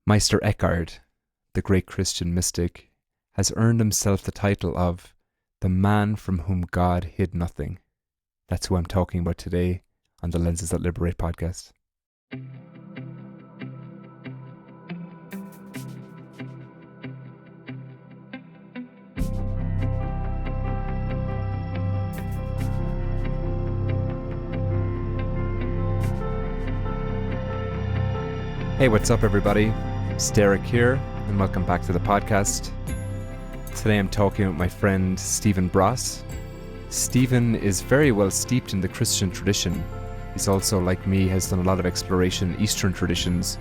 Meister Eckhart, the great Christian mystic, has earned himself the title of the man from whom God hid nothing. That's who I'm talking about today on the Lenses That Liberate podcast. Hey, what's up, everybody? It's Derek here, and welcome back to the podcast. Today I'm talking with my friend Stephen Bross. Stephen is very well steeped in the Christian tradition. He's also, like me, has done a lot of exploration in Eastern traditions.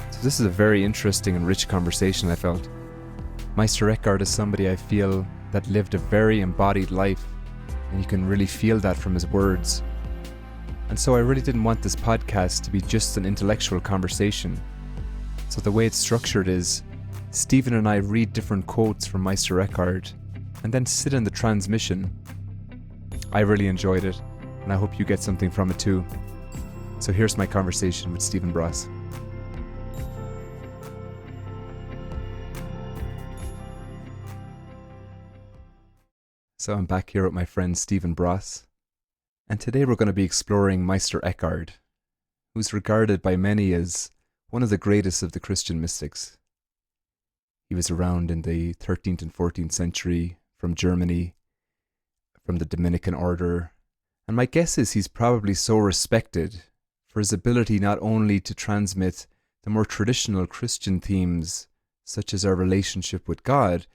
So this is a very interesting and rich conversation, I felt. Meister Eckhart is somebody I feel that lived a very embodied life, and you can really feel that from his words. And so I really didn't want this podcast to be just an intellectual conversation. So the way it's structured is, Stephen and I read different quotes from Meister Eckhart and then sit in the transmission. I really enjoyed it, and I hope you get something from it too. So here's my conversation with Stephen Bross. So I'm back here with my friend Stephen Bross. And today we're going to be exploring Meister Eckhart, who's regarded by many as one of the greatest of the Christian mystics. He was around in the 13th and 14th century from Germany, from the Dominican order, and my guess is he's probably so respected for his ability not only to transmit the more traditional Christian themes, such as our relationship with God,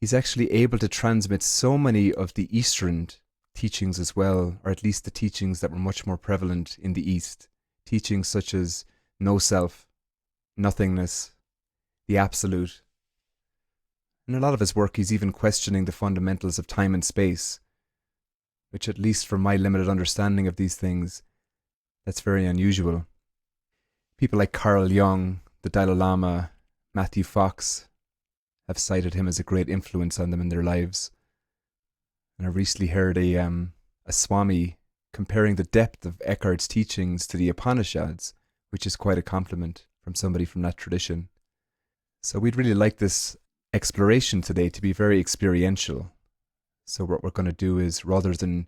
he's actually able to transmit so many of the Eastern teachings as well, or at least the teachings that were much more prevalent in the East. Teachings such as no self, nothingness, the absolute. In a lot of his work, he's even questioning the fundamentals of time and space, which, at least from my limited understanding of these things, that's very unusual. People like Carl Jung, the Dalai Lama, Matthew Fox have cited him as a great influence on them in their lives. And I recently heard a Swami comparing the depth of Eckhart's teachings to the Upanishads, which is quite a compliment from somebody from that tradition. So we'd really like this exploration today to be very experiential. So what we're going to do is, rather than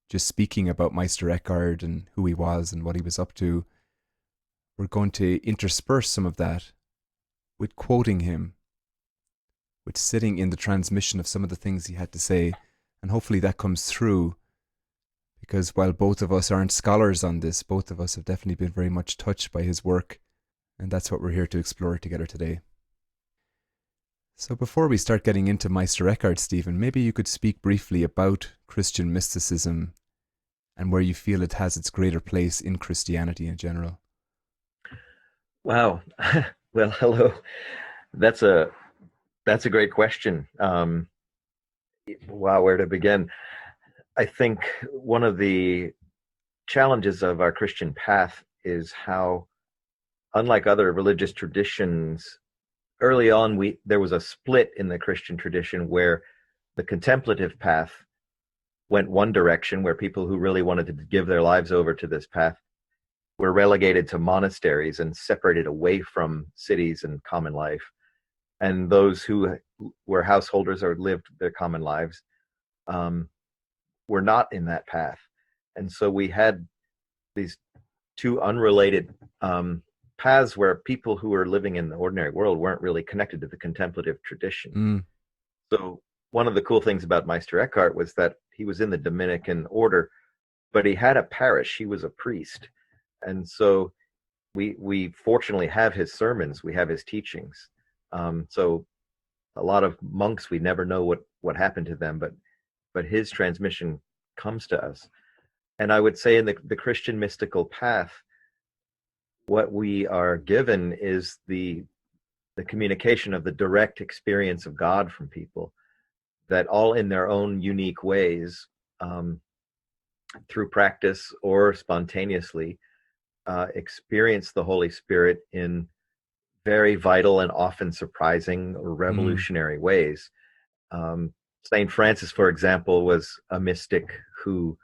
just speaking about Meister Eckhart and who he was and what he was up to, we're going to intersperse some of that with quoting him, with sitting in the transmission of some of the things he had to say. And hopefully that comes through, because while both of us aren't scholars on this, both of us have definitely been very much touched by his work, and that's what we're here to explore together today. So before we start getting into Meister Eckhart, Stephen, maybe you could speak briefly about Christian mysticism and where you feel it has its greater place in Christianity in general. Wow. Well, hello. That's a great question. Wow, where to begin? I think one of the challenges of our Christian path is how, unlike other religious traditions, early on there was a split in the Christian tradition where the contemplative path went one direction, where people who really wanted to give their lives over to this path were relegated to monasteries and separated away from cities and common life. And those who were householders or lived their common lives were not in that path. And so we had these two unrelated paths where people who were living in the ordinary world weren't really connected to the contemplative tradition. So one of the cool things about Meister Eckhart was that he was in the Dominican order, but he had a parish. He was a priest. And so we fortunately have his sermons, we have his teachings. So a lot of monks, we never know what happened to them, but his transmission comes to us. And I would say in the Christian mystical path, what we are given is the communication of the direct experience of God from people, that all in their own unique ways, through practice or spontaneously, experience the Holy Spirit in very vital and often surprising or revolutionary ways. Saint Francis, for example, was a mystic who,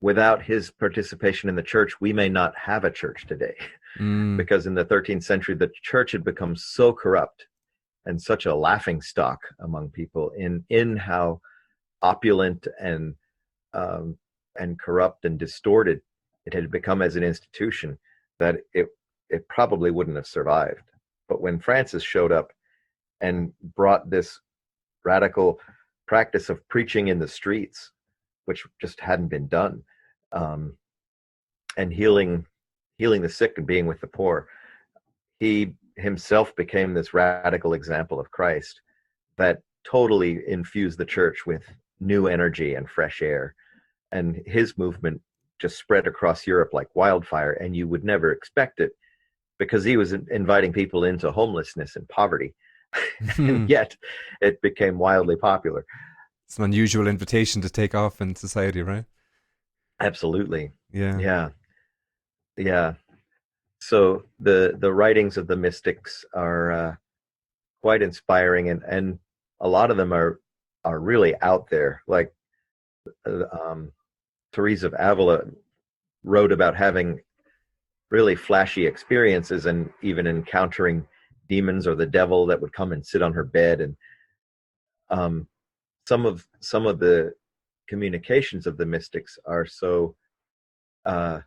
without his participation in the church, we may not have a church today. Mm. because in the 13th century, the church had become so corrupt and such a laughing stock among people in how opulent um, and corrupt and distorted it had become as an institution, that it probably wouldn't have survived. But when Francis showed up and brought this radical practice of preaching in the streets, which just hadn't been done, um, and healing the sick and being with the poor, he himself became this radical example of Christ that totally infused the church with new energy and fresh air. And his movement just spread across Europe like wildfire, and you would never expect it because he was inviting people into homelessness and poverty. And yet it became wildly popular. It's an unusual invitation to take off in society, right? Absolutely. Yeah. Yeah. Yeah. So the writings of the mystics are quite inspiring, and a lot of them are really out there. Like um, Teresa of Avila wrote about having really flashy experiences and even encountering demons or the devil that would come and sit on her bed. And um, some of the communications of the mystics uh,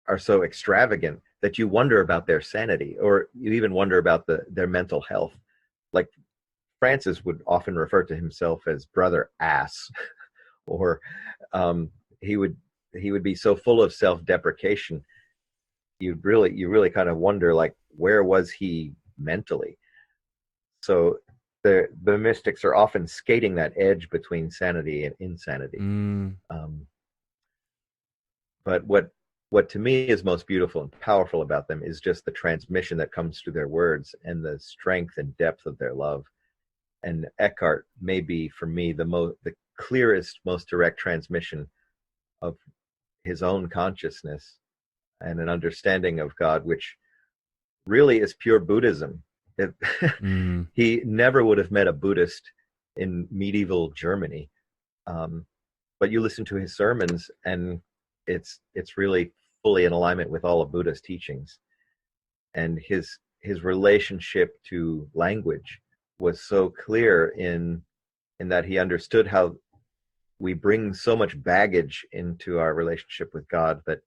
are so extravagant that you wonder about their sanity, or you even wonder about their mental health. Like Francis would often refer to himself as brother ass, or um, he would be so full of self-deprecation. You really kind of wonder, like, where was he mentally? So the mystics are often skating that edge between sanity and insanity. Mm. But what to me is most beautiful and powerful about them is just the transmission that comes through their words and the strength and depth of their love. And Eckhart may be, for me, the clearest, most direct transmission of his own consciousness and an understanding of God, which really is pure Buddhism. Mm. He never would have met a Buddhist in medieval Germany, but you listen to his sermons, and it's really fully in alignment with all of Buddha's teachings. And his relationship to language was so clear in that he understood how we bring so much baggage into our relationship with God that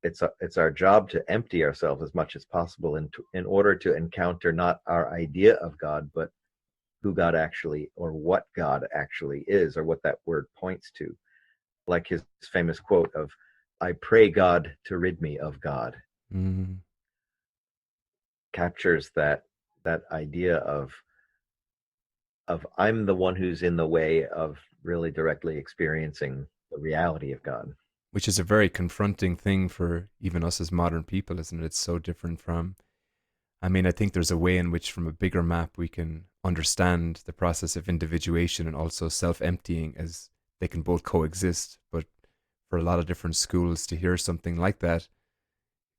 it's our job to empty ourselves as much as possible in order to encounter not our idea of God, but who God actually, or what God actually is, or what that word points to. Like his famous quote of, "I pray God to rid me of God," captures that idea of I'm the one who's in the way of really directly experiencing the reality of God. Which is a very confronting thing for even us as modern people, isn't it? It's so different from, I mean, I think there's a way in which from a bigger map we can understand the process of individuation and also self-emptying, as they can both coexist. But for a lot of different schools to hear something like that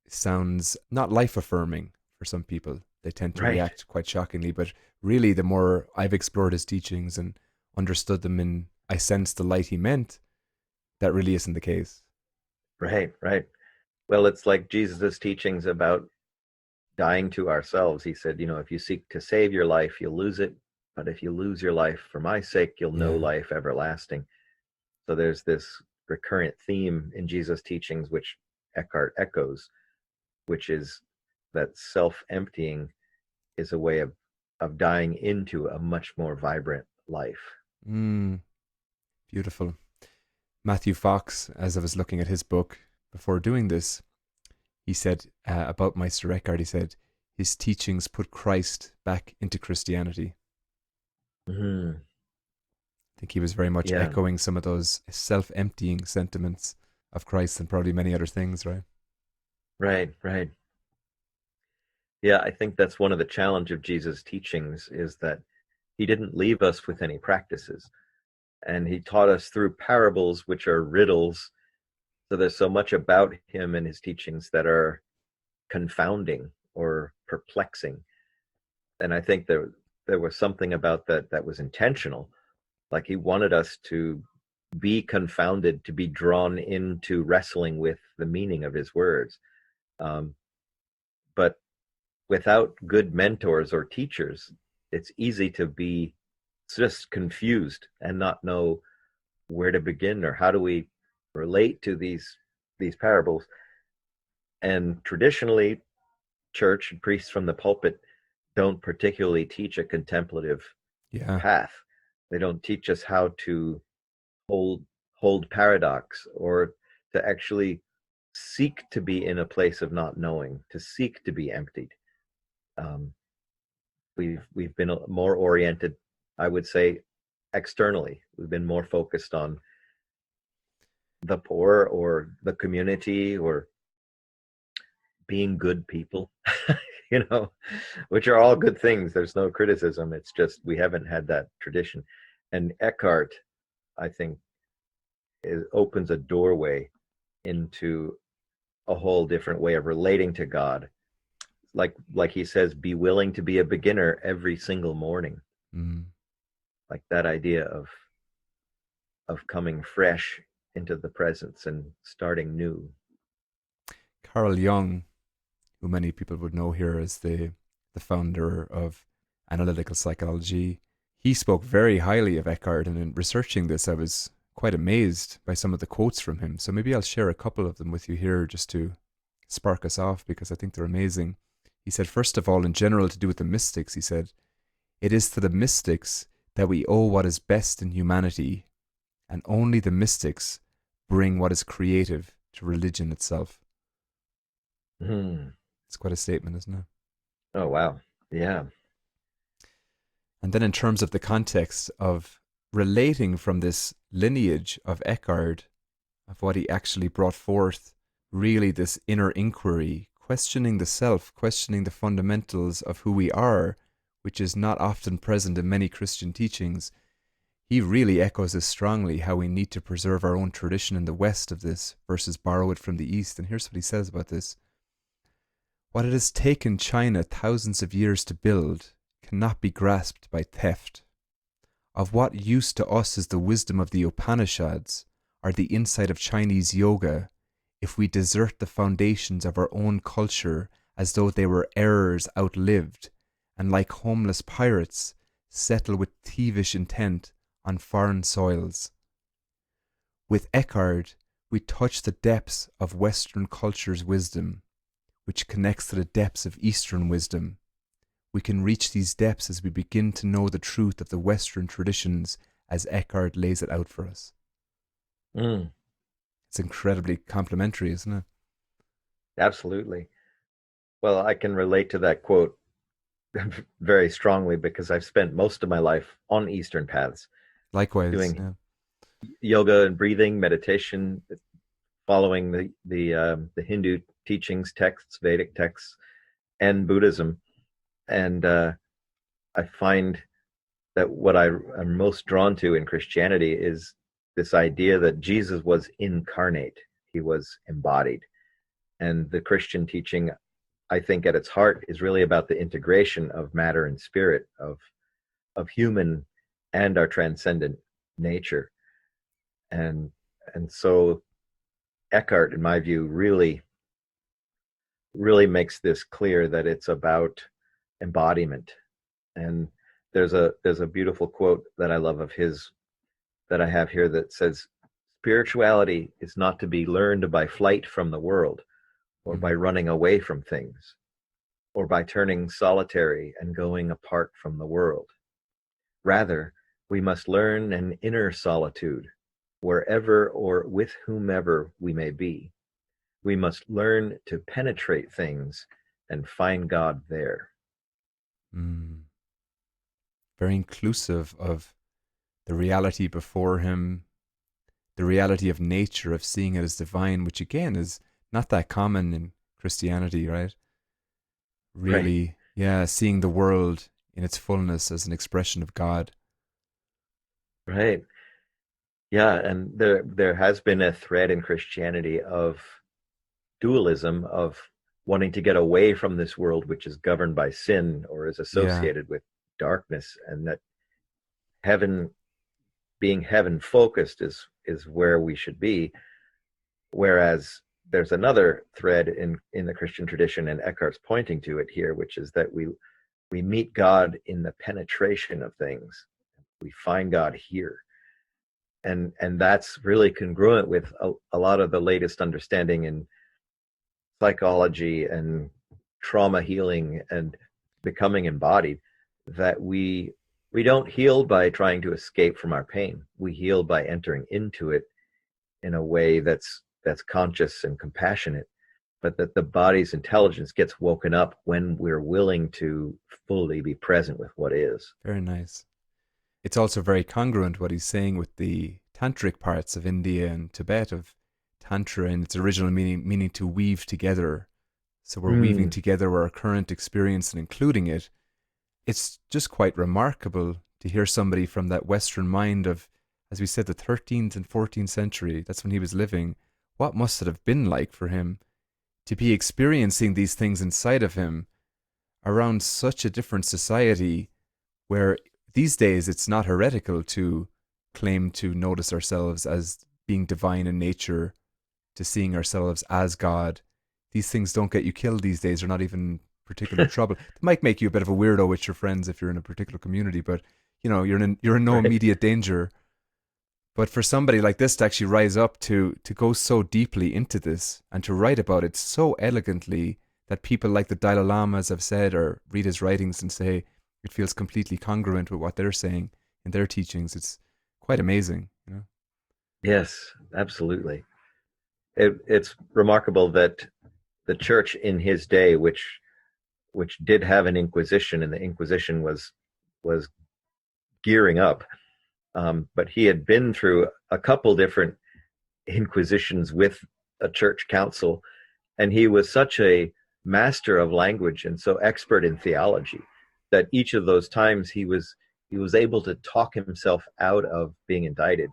sounds not life-affirming for some people. They tend to Right. react quite shockingly. But really, the more I've explored his teachings and understood them, and I sense the light he meant, that really isn't the case. Right. Well, it's like Jesus' teachings about dying to ourselves. He said, if you seek to save your life, you'll lose it. But if you lose your life for my sake, you'll know life everlasting. So there's this recurrent theme in Jesus' teachings, which Eckhart echoes, which is that self-emptying is a way of dying into a much more vibrant life. Beautiful. Matthew Fox, as I was looking at his book before doing this, he said about Meister Eckhart, he said, his teachings put Christ back into Christianity. Mm-hmm. I think he was very much echoing some of those self-emptying sentiments of Christ and probably many other things, right? Right. Yeah, I think that's one of the challenge of Jesus' teachings, is that he didn't leave us with any practices. And he taught us through parables, which are riddles. So there's so much about him and his teachings that are confounding or perplexing. And I think there was something about that was intentional. Like he wanted us to be confounded, to be drawn into wrestling with the meaning of his words. Um, but without good mentors or teachers, it's easy to be just confused and not know where to begin or how do we relate to these parables. And traditionally, church and priests from the pulpit don't particularly teach a contemplative Yeah. path. They don't teach us how to hold hold paradox, or to actually seek to be in a place of not knowing, to seek to be emptied. Um, we've been more oriented, I would say, externally. We've been more focused on the poor or the community or being good people, you know, which are all good things. There's no criticism. It's just we haven't had that tradition. And Eckhart, I think, opens a doorway into a whole different way of relating to God. Like he says, be willing to be a beginner every single morning. Mm. Like that idea of coming fresh into the presence and starting new. Carl Jung, who many people would know here as the founder of analytical psychology, he spoke very highly of Eckhart. And in researching this, I was quite amazed by some of the quotes from him. So maybe I'll share a couple of them with you here just to spark us off, because I think they're amazing. He said, first of all, in general, to do with the mystics, he said, "It is to the mystics that we owe what is best in humanity, and only the mystics bring what is creative to religion itself." Hmm. It's quite a statement, isn't it? Oh, wow. Yeah. And then in terms of the context of relating from this lineage of Eckhart, of what he actually brought forth, really this inner inquiry, questioning the self, questioning the fundamentals of who we are, which is not often present in many Christian teachings, he really echoes this strongly, how we need to preserve our own tradition in the West of this versus borrow it from the East. And here's what he says about this. What it has taken China thousands of years to build cannot be grasped by theft. Of what use to us is the wisdom of the Upanishads or the insight of Chinese yoga if we desert the foundations of our own culture as though they were errors outlived, and like homeless pirates settle with thievish intent on foreign soils? With Eckhart, we touch the depths of Western culture's wisdom, which connects to the depths of Eastern wisdom. We can reach these depths as we begin to know the truth of the Western traditions as Eckhart lays it out for us. Mm, It's incredibly complimentary, isn't it? absolutely. Well, I can relate to that quote very strongly because I've spent most of my life on Eastern paths, Likewise, doing yeah. yoga and breathing, meditation, following the Hindu teachings, texts, Vedic texts, and Buddhism. And I find that what I'm most drawn to in Christianity is this idea that Jesus was incarnate, he was embodied. And the Christian teaching, I think, at its heart is really about the integration of matter and spirit, of human and our transcendent nature. And and so Eckhart, in my view, really makes this clear that it's about embodiment. And there's a beautiful quote that I love of his that I have here that says, spirituality is not to be learned by flight from the world, or by Mm. running away from things, or by turning solitary and going apart from the world. Rather, we must learn an inner solitude, wherever or with whomever we may be. We must learn to penetrate things and find God there. Mm. Very inclusive of the reality before him, the reality of nature, of seeing it as divine, which again is not that common in Christianity, right? Right, Really, yeah, seeing the world in its fullness as an expression of God. right. Yeah, and there has been a thread in Christianity of dualism, of wanting to get away from this world which is governed by sin or is Yeah. associated with darkness, and that heaven, being heaven focused, is where we should be. Whereas there's another thread in the Christian tradition, and Eckhart's pointing to it here, which is that we meet God in the penetration of things. We find God here. And that's really congruent with a lot of the latest understanding in psychology and trauma healing and becoming embodied, that we don't heal by trying to escape from our pain. We heal by entering into it in a way that's conscious and compassionate, but that the body's intelligence gets woken up when we're willing to fully be present with what is. Very nice. It's also very congruent what he's saying with the tantric parts of India and Tibet of tantra in its original meaning to weave together. So we're weaving together our current experience and including it. It's just quite remarkable to hear somebody from that Western mind of, as we said, the 13th and 14th century, that's when he was living. What must it have been like for him to be experiencing these things inside of him around such a different society where these days it's not heretical to claim to notice ourselves as being divine in nature, to seeing ourselves as God. These things don't get you killed these days, or not even particular trouble. It might make you a bit of a weirdo with your friends if you're in a particular community, but you're in no Right. immediate danger. But for somebody like this to actually rise up to go so deeply into this and to write about it so elegantly that people like the Dalai Lamas have said, or read his writings and say it feels completely congruent with what they're saying in their teachings, it's quite amazing. Yes, absolutely. It's remarkable that the church in his day, which did have an inquisition, and the inquisition was gearing up, but he had been through a couple different inquisitions with a church council, and he was such a master of language and so expert in theology that each of those times he was able to talk himself out of being indicted.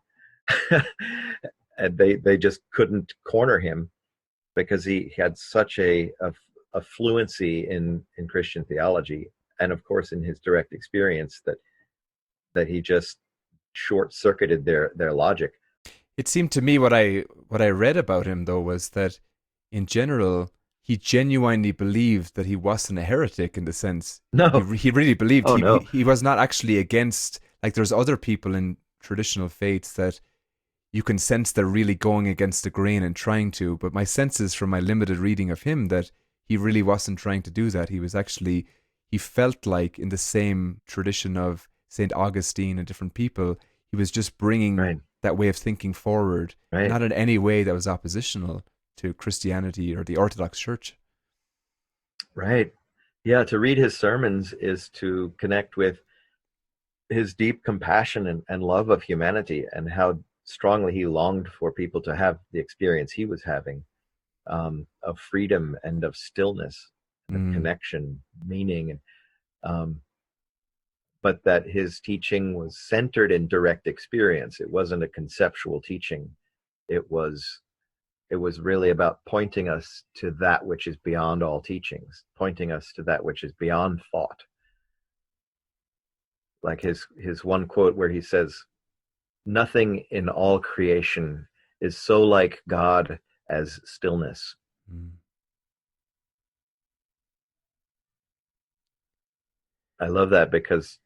And they just couldn't corner him because he had such a fluency in Christian theology, and of course in his direct experience, that he just short circuited their logic. It seemed to me what I read about him though was that in general he genuinely believed that he wasn't a heretic in the sense No. he really believed Oh no. he was not actually against, like there's other people in traditional faiths that you can sense they're really going against the grain and trying to, but my sense is from my limited reading of him that he really wasn't trying to do that. He was actually, he felt like in the same tradition of St. Augustine and different people, he was just bringing Right. that way of thinking forward, Right. not in any way that was oppositional to Christianity or the Orthodox Church. Right. Yeah, to read his sermons is to connect with his deep compassion and love of humanity, and how strongly he longed for people to have the experience he was having, of freedom and of stillness and of Mm, connection, meaning, um, but that his teaching was centered in direct experience. It wasn't a conceptual teaching. It was really about pointing us to that which is beyond all teachings, pointing us to that which is beyond thought. Like his one quote where he says, "Nothing in all creation is so like God as stillness." mm. I love that because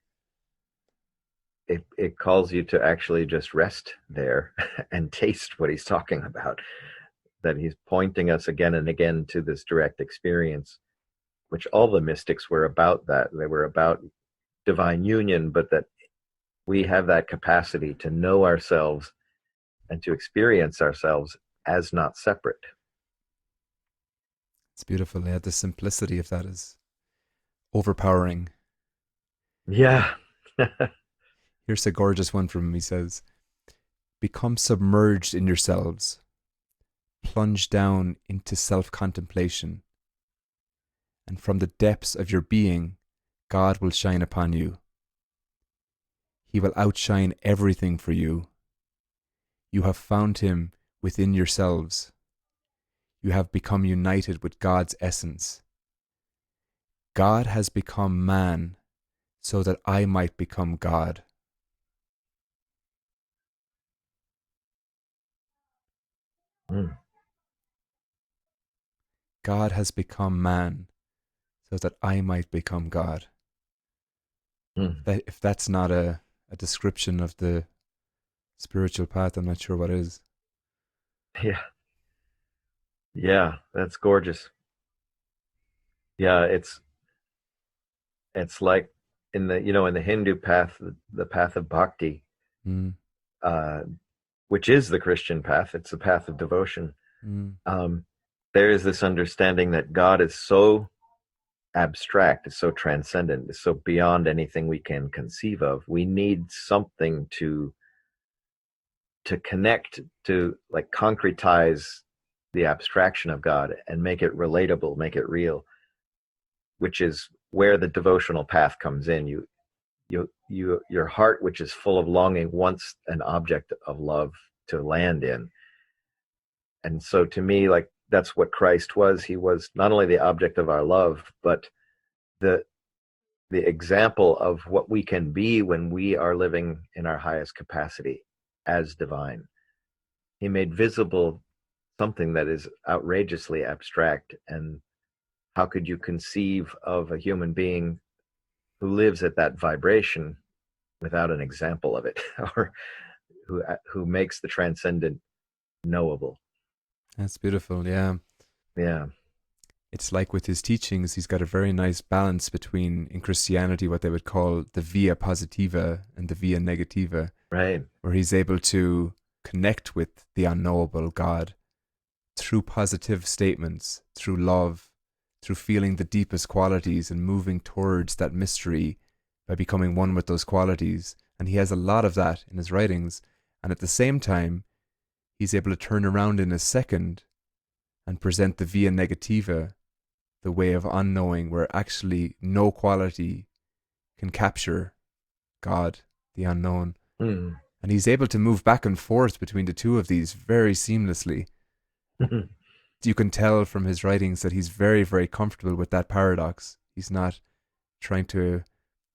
it calls you to actually just rest there and taste what he's talking about. That he's pointing us again and again to this direct experience, which all the mystics were about. That they were about divine union, but that we have that capacity to know ourselves and to experience ourselves as not separate. It's beautiful. Yeah, the simplicity of that is overpowering. Yeah. Here's a gorgeous one from him. He says, become submerged in yourselves, plunge down into self-contemplation, and from the depths of your being, God will shine upon you. He will outshine everything for you. You have found him within yourselves. You have become united with God's essence. God has become man so that I might become God. Mm. God has become man so that I might become God. Mm. That, if that's not a description of the spiritual path, I'm not sure what is. Yeah. Yeah, that's gorgeous. Yeah, it's like in the in the Hindu path, the path of bhakti, Mm, uh, which is the Christian path. It's the path of devotion. mm, Um, there is this understanding that God is so abstract, is so transcendent, is so beyond anything we can conceive of. We need something to connect, to like concretize the abstraction of God and make it relatable, make it real, which is where the devotional path comes in. Your heart, which is full of longing, wants an object of love to land in. And so to me, like, that's what Christ was. He was not only the object of our love, but the the example of what we can be when we are living in our highest capacity as divine. He made visible something that is outrageously abstract. And how could you conceive of a human being who lives at that vibration without an example of it, or who makes the transcendent knowable? that's beautiful. Yeah. Yeah. It's like with his teachings, he's got a very nice balance between, in Christianity, what they would call the Via Positiva and the Via Negativa, Right. where he's able to connect with the unknowable God through positive statements, through love, through feeling the deepest qualities and moving towards that mystery by becoming one with those qualities. And he has a lot of that in his writings. And at the same time, he's able to turn around in a second and present the Via Negativa, the way of unknowing, where actually no quality can capture God, the unknown. Mm. And he's able to move back and forth between the two of these very seamlessly. You can tell from his writings that he's very, very comfortable with that paradox. He's not trying to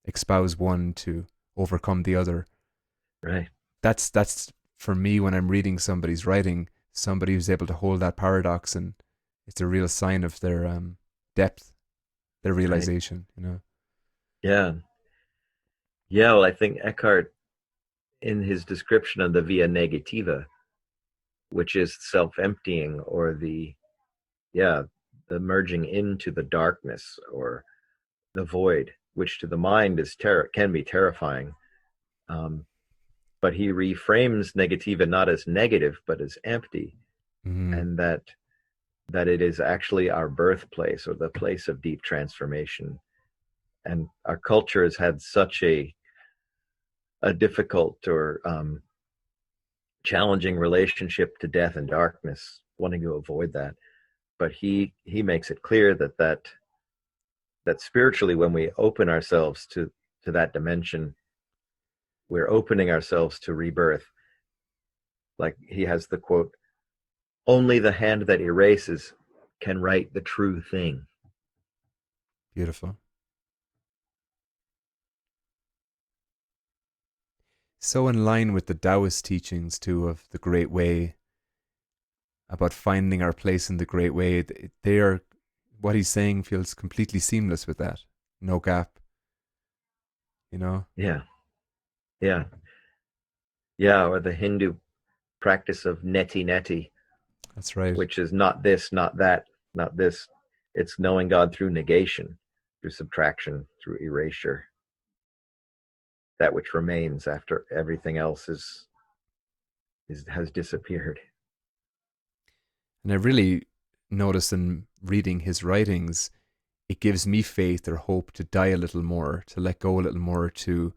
espouse one to overcome the other. Right. That's for me, when I'm reading somebody's writing, somebody who's able to hold that paradox, and it's a real sign of their depth, their Right. realization. Yeah. Yeah. Well, I think Eckhart, in his description of the Via Negativa, which is self-emptying, or yeah, the merging into the darkness or the void, which to the mind can be terrifying. Um, but he reframes negativa not as negative, but as empty, Mm-hmm. and that it is actually our birthplace, or the place of deep transformation. And our culture has had such a difficult or challenging relationship to death and darkness, wanting to avoid that. But he makes it clear that spiritually, when we open ourselves to that dimension, we're opening ourselves to rebirth. Like, he has the quote, only the hand that erases can write the true thing. Beautiful. So in line with the Taoist teachings too of the Great Way, about finding our place in the Great Way, they are, what he's saying feels completely seamless with that. No gap, you know? Yeah. Yeah. Yeah. Or the Hindu practice of neti neti, That's right. which is not this, not that, not this. It's knowing God through negation, through subtraction, through erasure, that which remains after everything else has disappeared. And I really notice in reading his writings, it gives me faith or hope to die a little more, to let go a little more, to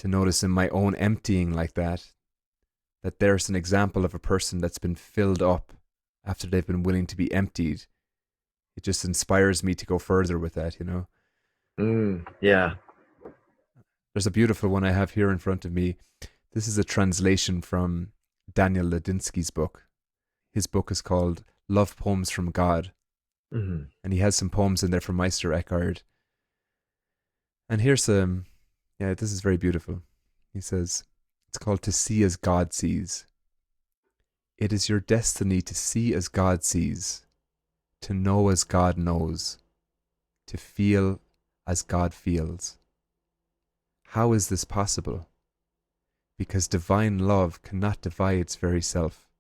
notice in my own emptying like that there's an example of a person that's been filled up after they've been willing to be emptied. It just inspires me to go further with that. Yeah. There's a beautiful one I have here in front of me. This is a translation from Daniel Ladinsky's book. His book is called Love Poems from God. Mm-hmm. And he has some poems in there from Meister Eckhart. And here's this is very beautiful. He says, it's called To See as God Sees. It is your destiny to see as God sees, to know as God knows, to feel as God feels. How is this possible? Because divine love cannot divide its very self.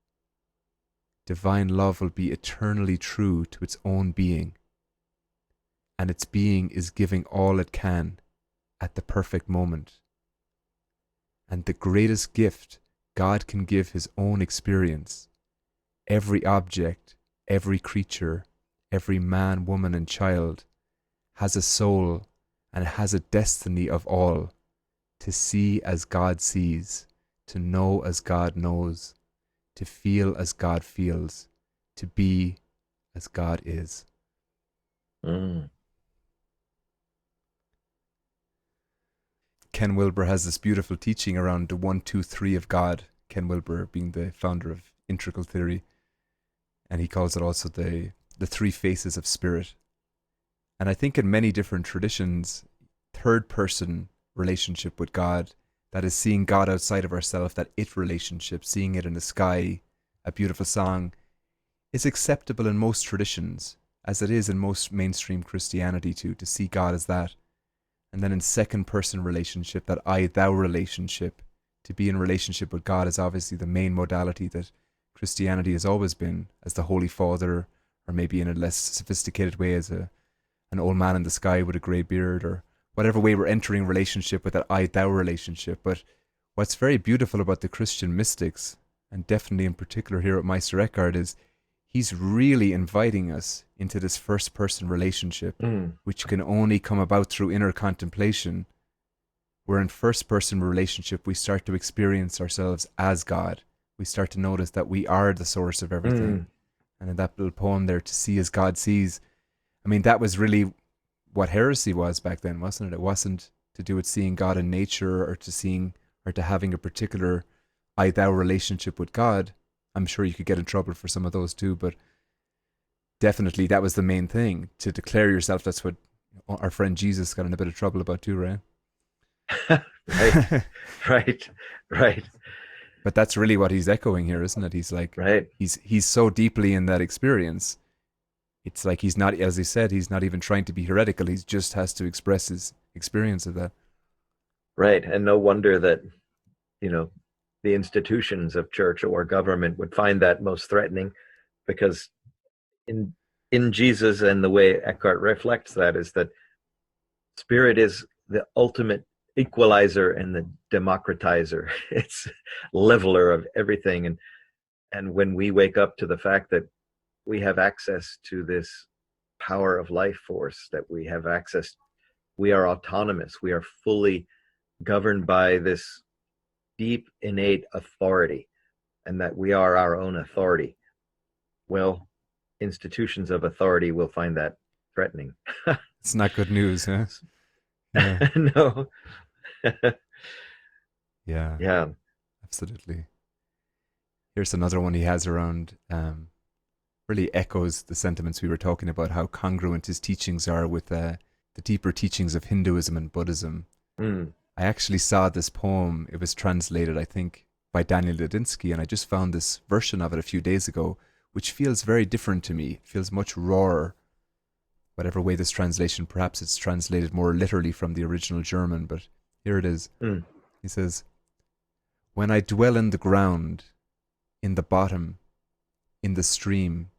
Divine love will be eternally true to its own being, and its being is giving all it can at the perfect moment. And the greatest gift God can give his own experience, every object, every creature, every man, woman, and child has a soul and has a destiny of all, to see as God sees, to know as God knows, to feel as God feels, to be as God is. Mm. Ken Wilber has this beautiful teaching around the 1, 2, 3 of God, Ken Wilber being the founder of integral theory, and he calls it also the 3 faces of spirit. And I think in many different traditions, third person relationship with God, that is seeing God outside of ourselves, that it relationship, seeing it in the sky, a beautiful song, is acceptable in most traditions, as it is in most mainstream Christianity too, to see God as that. And then in second person relationship, that I-thou relationship, to be in relationship with God is obviously the main modality that Christianity has always been, as the Holy Father, or maybe in a less sophisticated way as an old man in the sky with a grey beard, or whatever way we're entering relationship with that I-thou relationship. But what's very beautiful about the Christian mystics, and definitely in particular here at Meister Eckhart, is he's really inviting us into this first person relationship, which can only come about through inner contemplation, where in first person relationship we start to experience ourselves as God. We start to notice that we are the source of everything. And in that little poem there, to see as God sees, I mean, that was really what heresy was back then, wasn't it? It wasn't to do with seeing God in nature, or to seeing, or to having a particular I-thou relationship with God. I'm sure you could get in trouble for some of those too, but definitely that was the main thing, to declare yourself. That's what our friend Jesus got in a bit of trouble about too, right? Right. But that's really what he's echoing here, isn't it? He's like, Right. he's so deeply in that experience. It's like he's not, as he said, he's not even trying to be heretical. He just has to express his experience of that. Right. And no wonder that, the institutions of church or government would find that most threatening, because in Jesus, and the way Eckhart reflects that, is that spirit is the ultimate equalizer and the democratizer. It's leveler of everything. And when we wake up to the fact that we have access to this power of life force, that we have access, we are autonomous, we are fully governed by this deep innate authority, and that we are our own authority. Well, institutions of authority will find that threatening. It's not good news, huh? Yeah. No. Yeah. Yeah. Absolutely. Here's another one he has around, really echoes the sentiments we were talking about, how congruent his teachings are with the deeper teachings of Hinduism and Buddhism. I actually saw this poem. It was translated, I think, by Daniel Ladinsky, and I just found this version of it a few days ago, which feels very different to me. It feels much rawer. Whatever way this translation, perhaps it's translated more literally from the original German, but here it is. He says, "When I dwell in the ground, in the bottom, in the stream,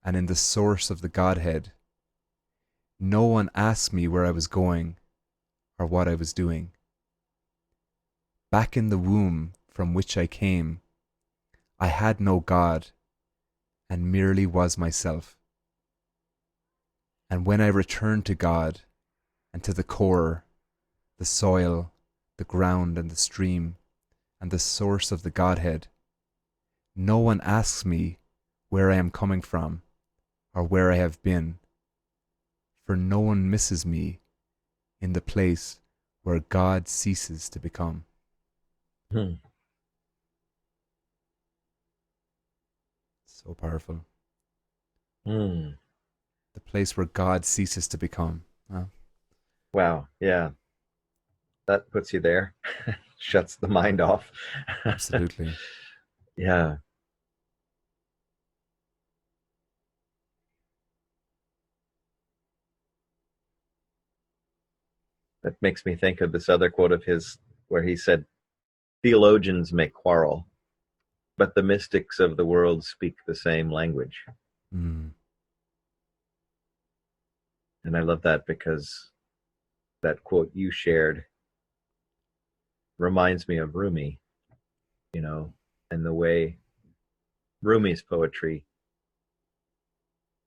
and in the source of the Godhead, no one asked me where I was going or what I was doing. Back in the womb from which I came, I had no God and merely was myself. And when I returned to God and to the core, the soil, the ground and the stream, and the source of the Godhead, no one asks me where I am coming from or where I have been, for no one misses me in the place where God ceases to become." So powerful. The place where God ceases to become. Wow. Yeah. That puts you there. Shuts the mind off. Absolutely. Yeah. That makes me think of this other quote of his where he said, theologians may quarrel, but the mystics of the world speak the same language. Mm. And I love that because that quote you shared reminds me of Rumi, and the way Rumi's poetry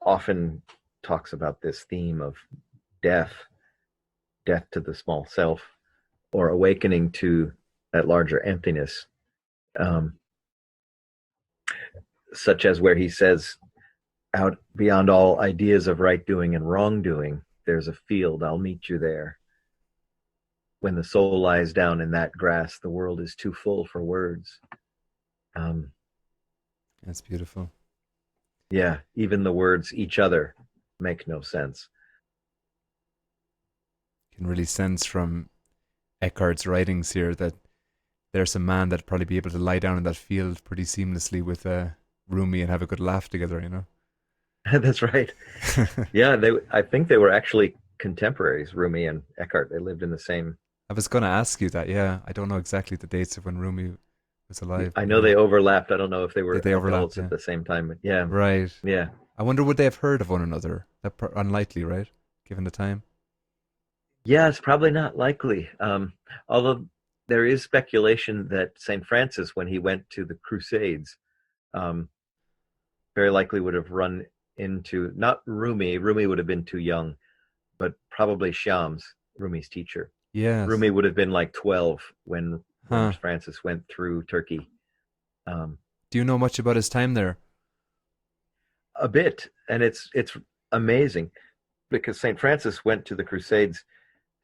often talks about this theme of death, death to the small self, or awakening to that larger emptiness, such as where he says, out beyond all ideas of right doing and wrongdoing, there's a field, I'll meet you there. When the soul lies down in that grass, the world is too full for words. That's beautiful. Yeah, even the words each other make no sense. You can really sense from Eckhart's writings here that there's a man that'd probably be able to lie down in that field pretty seamlessly with Rumi and have a good laugh together, you know? That's right. Yeah, I think they were actually contemporaries, Rumi and Eckhart. They lived in the same. I was going to ask you that, yeah. I don't know exactly the dates of when Rumi was alive. I know they overlapped. I don't know if they were Did they overlap? adults at the same time. But yeah, Right. yeah. I wonder would they have heard of one another? Unlikely, right? Given the time. Yeah, it's probably not likely. Although there is speculation that St. Francis, when he went to the Crusades, very likely would have run into, not Rumi. Rumi would have been too young, but probably Shams, Rumi's teacher. Yes. Rumi would have been like 12 when Huh. Francis went through Turkey. Do you know much about his time there? A bit, and it's amazing because St. Francis went to the Crusades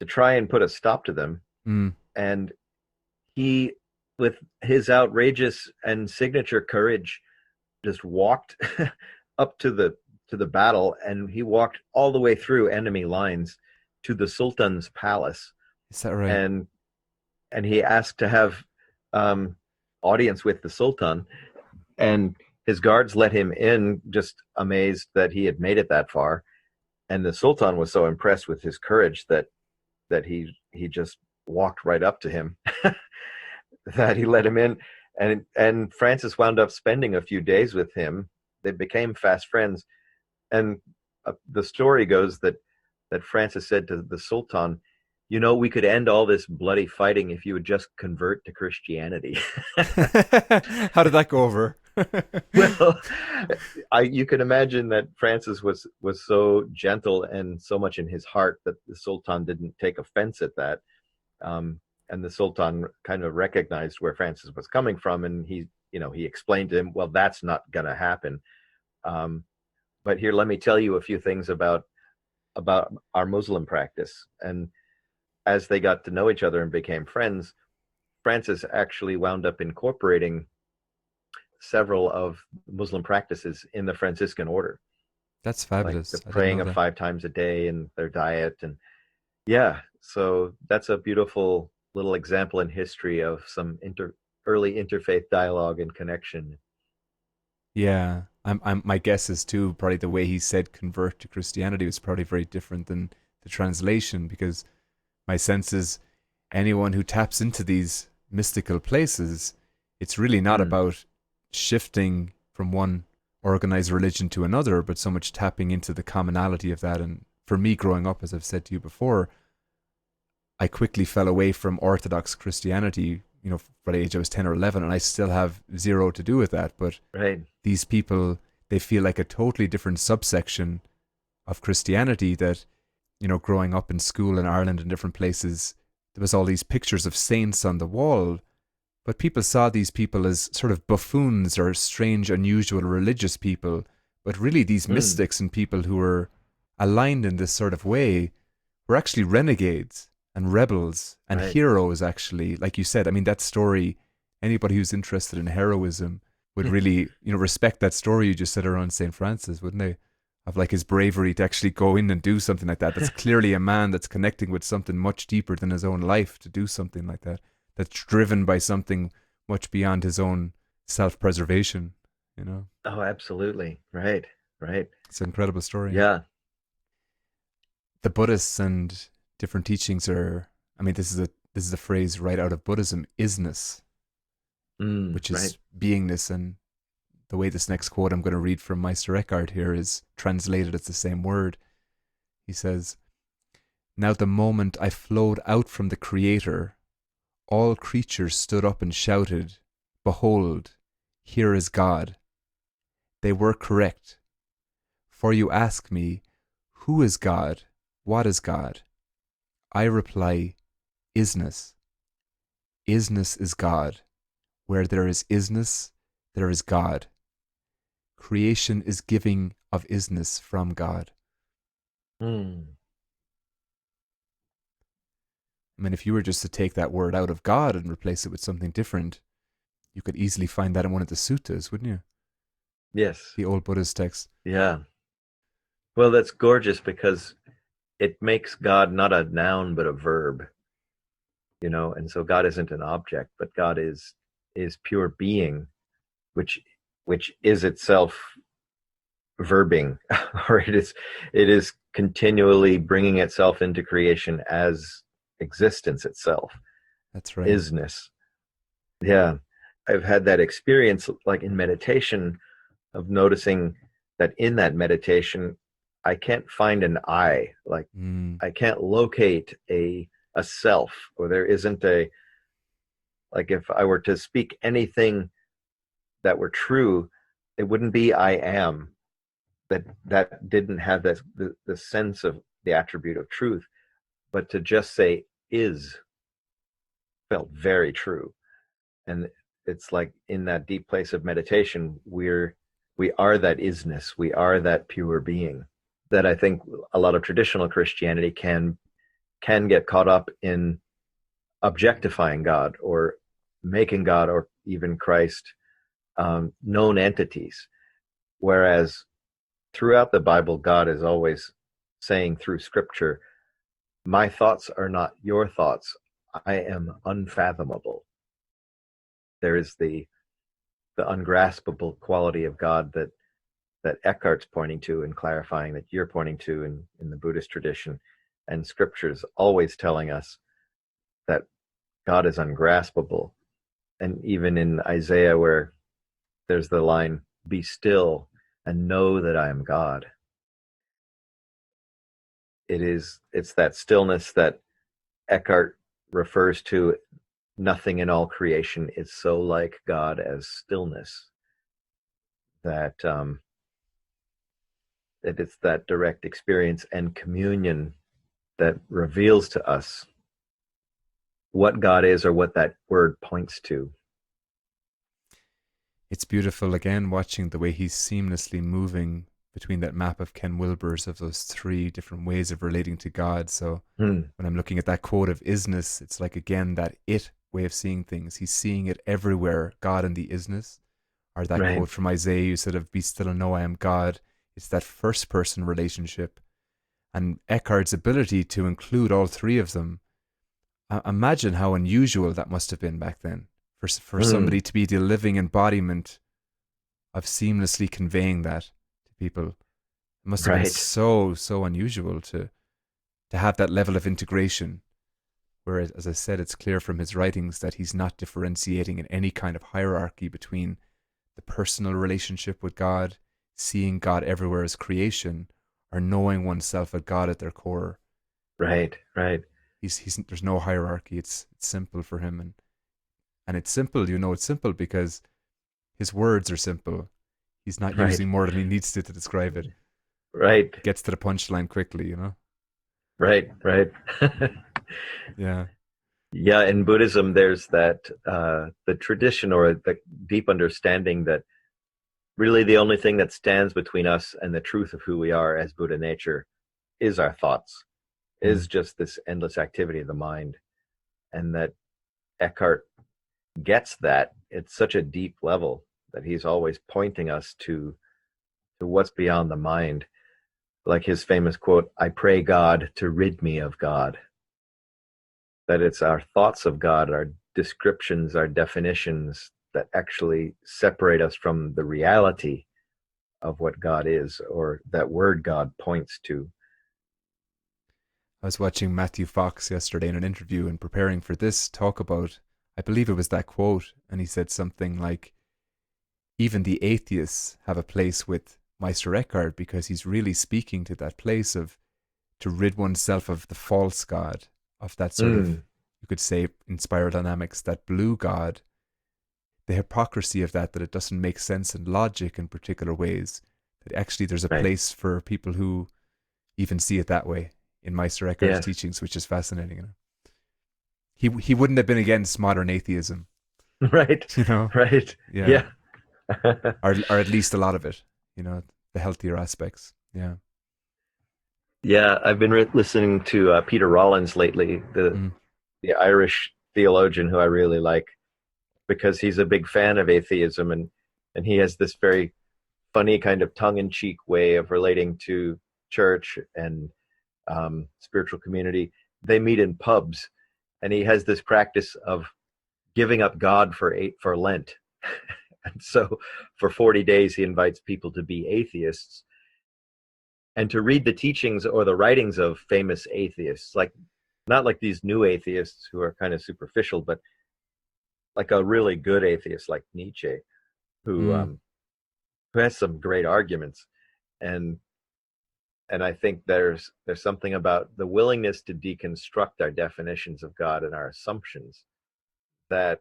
to try and put a stop to them. Mm. And he, with his outrageous and signature courage, just walked up to the battle, and he walked all the way through enemy lines to the Sultan's palace. Is that right? And he asked to have audience with the Sultan, and his guards let him in, just amazed that he had made it that far. And the Sultan was so impressed with his courage that he just walked right up to him, that he let him in. And Francis wound up spending a few days with him. They became fast friends. And the story goes that Francis said to the Sultan, we could end all this bloody fighting if you would just convert to Christianity. How did that go over? Well, you can imagine that Francis was so gentle and so much in his heart that the Sultan didn't take offense at that. And the Sultan kind of recognized where Francis was coming from, and he explained to him, well, that's not going to happen. But here, let me tell you a few things about our Muslim practice. And as they got to know each other and became friends, Francis actually wound up incorporating several of Muslim practices in the Franciscan order. That's fabulous. Like the praying of 5 times a day and their diet. And yeah, so that's a beautiful little example in history of some early interfaith dialogue and connection. Yeah, my guess is too, probably the way he said convert to Christianity was probably very different than the translation, because my sense is anyone who taps into these mystical places, it's really not about shifting from one organized religion to another, but so much tapping into the commonality of that. And for me, growing up, as I've said to you before, I quickly fell away from Orthodox Christianity, by the age I was 10 or 11, and I still have zero to do with that. But these people, they feel like a totally different subsection of Christianity that, growing up in school in Ireland and different places, there was all these pictures of saints on the wall, but people saw these people as sort of buffoons or strange, unusual religious people. But really these mystics and people who were aligned in this sort of way were actually renegades and rebels and heroes, actually. Like you said, I mean, that story, anybody who's interested in heroism would really, respect that story you just said around St. Francis, wouldn't they? Of like his bravery to actually go in and do something like that. That's clearly a man that's connecting with something much deeper than his own life to do something like that. That's driven by something much beyond his own self-preservation, Oh, absolutely. Right. It's an incredible story. Yeah. The Buddhists and different teachings are I mean, this is a phrase right out of Buddhism, isness, which Right. is beingness. And the way this next quote I'm going to read from Meister Eckhart here is translated as the same word. He says, "Now the moment I flowed out from the Creator, all creatures stood up and shouted, 'Behold, here is God.' They were correct. For you ask me, who is God? What is God? I reply, isness. Isness is God. Where there is isness, there is God. Creation is giving of isness from God." Mm. I mean, if you were just to take that word out of God and replace it with something different, you could easily find that in one of the suttas, wouldn't you? Yes. The old Buddhist text. Yeah. Well, that's gorgeous because it makes God not a noun but a verb, and so God isn't an object, but God is pure being, which is itself verbing, or it is continually bringing itself into creation as existence itself, That's right. isness. Yeah. I've had that experience like in meditation of noticing that in that meditation I can't find an I, like Mm, I can't locate a self, or there isn't a, like if I were to speak anything that were true, it wouldn't be I am, that didn't have the sense of the attribute of truth, but to just say is felt very true. And it's like in that deep place of meditation, we are that isness, we are that pure being, that I think a lot of traditional Christianity can get caught up in objectifying God, or making God, or even Christ, known entities. Whereas throughout the Bible, God is always saying through scripture, my thoughts are not your thoughts. I am unfathomable. There is the ungraspable quality of God that Eckhart's pointing to and clarifying, that you're pointing to in the Buddhist tradition, and scriptures always telling us that God is ungraspable. And even in Isaiah, where there's the line, be still and know that I am God. It's that stillness that Eckhart refers to. Nothing in all creation is so like God as stillness, that that it's that direct experience and communion that reveals to us what God is, or what that word points to. it's beautiful again watching the way he's seamlessly moving between that map of Ken Wilber's of those three different ways of relating to God. So Hmm. when I'm looking at that quote of isness, it's like again that it way of seeing things. He's seeing it everywhere, God and the isness. Or that Right. quote from Isaiah, you said of be still and know I am God. It's that first person relationship. And Eckhart's ability to include all three of them. Imagine how unusual that must have been back then for Hmm. somebody to be the living embodiment of seamlessly conveying that to people. It must have been Right. so unusual to have that level of integration. Whereas, as I said, it's clear from his writings that he's not differentiating in any kind of hierarchy between the personal relationship with God, seeing God everywhere as creation, or knowing oneself as God at their core. Right. Right. He's there's no hierarchy. It's simple for him, and it's simple. You know, it's simple because his words are simple. He's not Right. using more than he needs to describe it. Right. Gets to the punchline quickly. You know. Right. Right. Yeah. Yeah, in Buddhism, there's that the tradition, or the deep understanding that really the only thing that stands between us and the truth of who we are as Buddha nature is our thoughts, is Mm. just this endless activity of the mind. And that Eckhart gets that at such a deep level, that he's always pointing us to what's beyond the mind. Like his famous quote, I pray God to rid me of God. That it's our thoughts of God, our descriptions, our definitions, that actually separate us from the reality of what God is, or that word God points to. I was watching Matthew Fox yesterday in an interview and preparing for this talk about, I believe it was that quote, and he said something like, even the atheists have a place with Meister Eckhart, because he's really speaking to that place of to rid oneself of the false God, of that sort of, Mm, you could say, in spiral dynamics, that blue God, the hypocrisy of that it doesn't make sense in logic in particular ways, that actually there's a right. place for people who even see it that way in Meister Eckhart's Yes. teachings, which is fascinating. He wouldn't have been against modern atheism, Right. you know? Right. Yeah. Yeah. Or at least a lot of it, you know, the healthier aspects. Yeah. Yeah. I've been listening to Peter Rollins lately, Mm. the Irish theologian who I really like, because he's a big fan of atheism, and he has this very funny kind of tongue-in-cheek way of relating to church and spiritual community. They meet in pubs, and he has this practice of giving up God for Lent. And so for 40 days he invites people to be atheists and to read the teachings or the writings of famous atheists, like not like these new atheists who are kind of superficial, but like a really good atheist like Nietzsche, who Mm. um, who has some great arguments. And I think there's something about the willingness to deconstruct our definitions of God and our assumptions that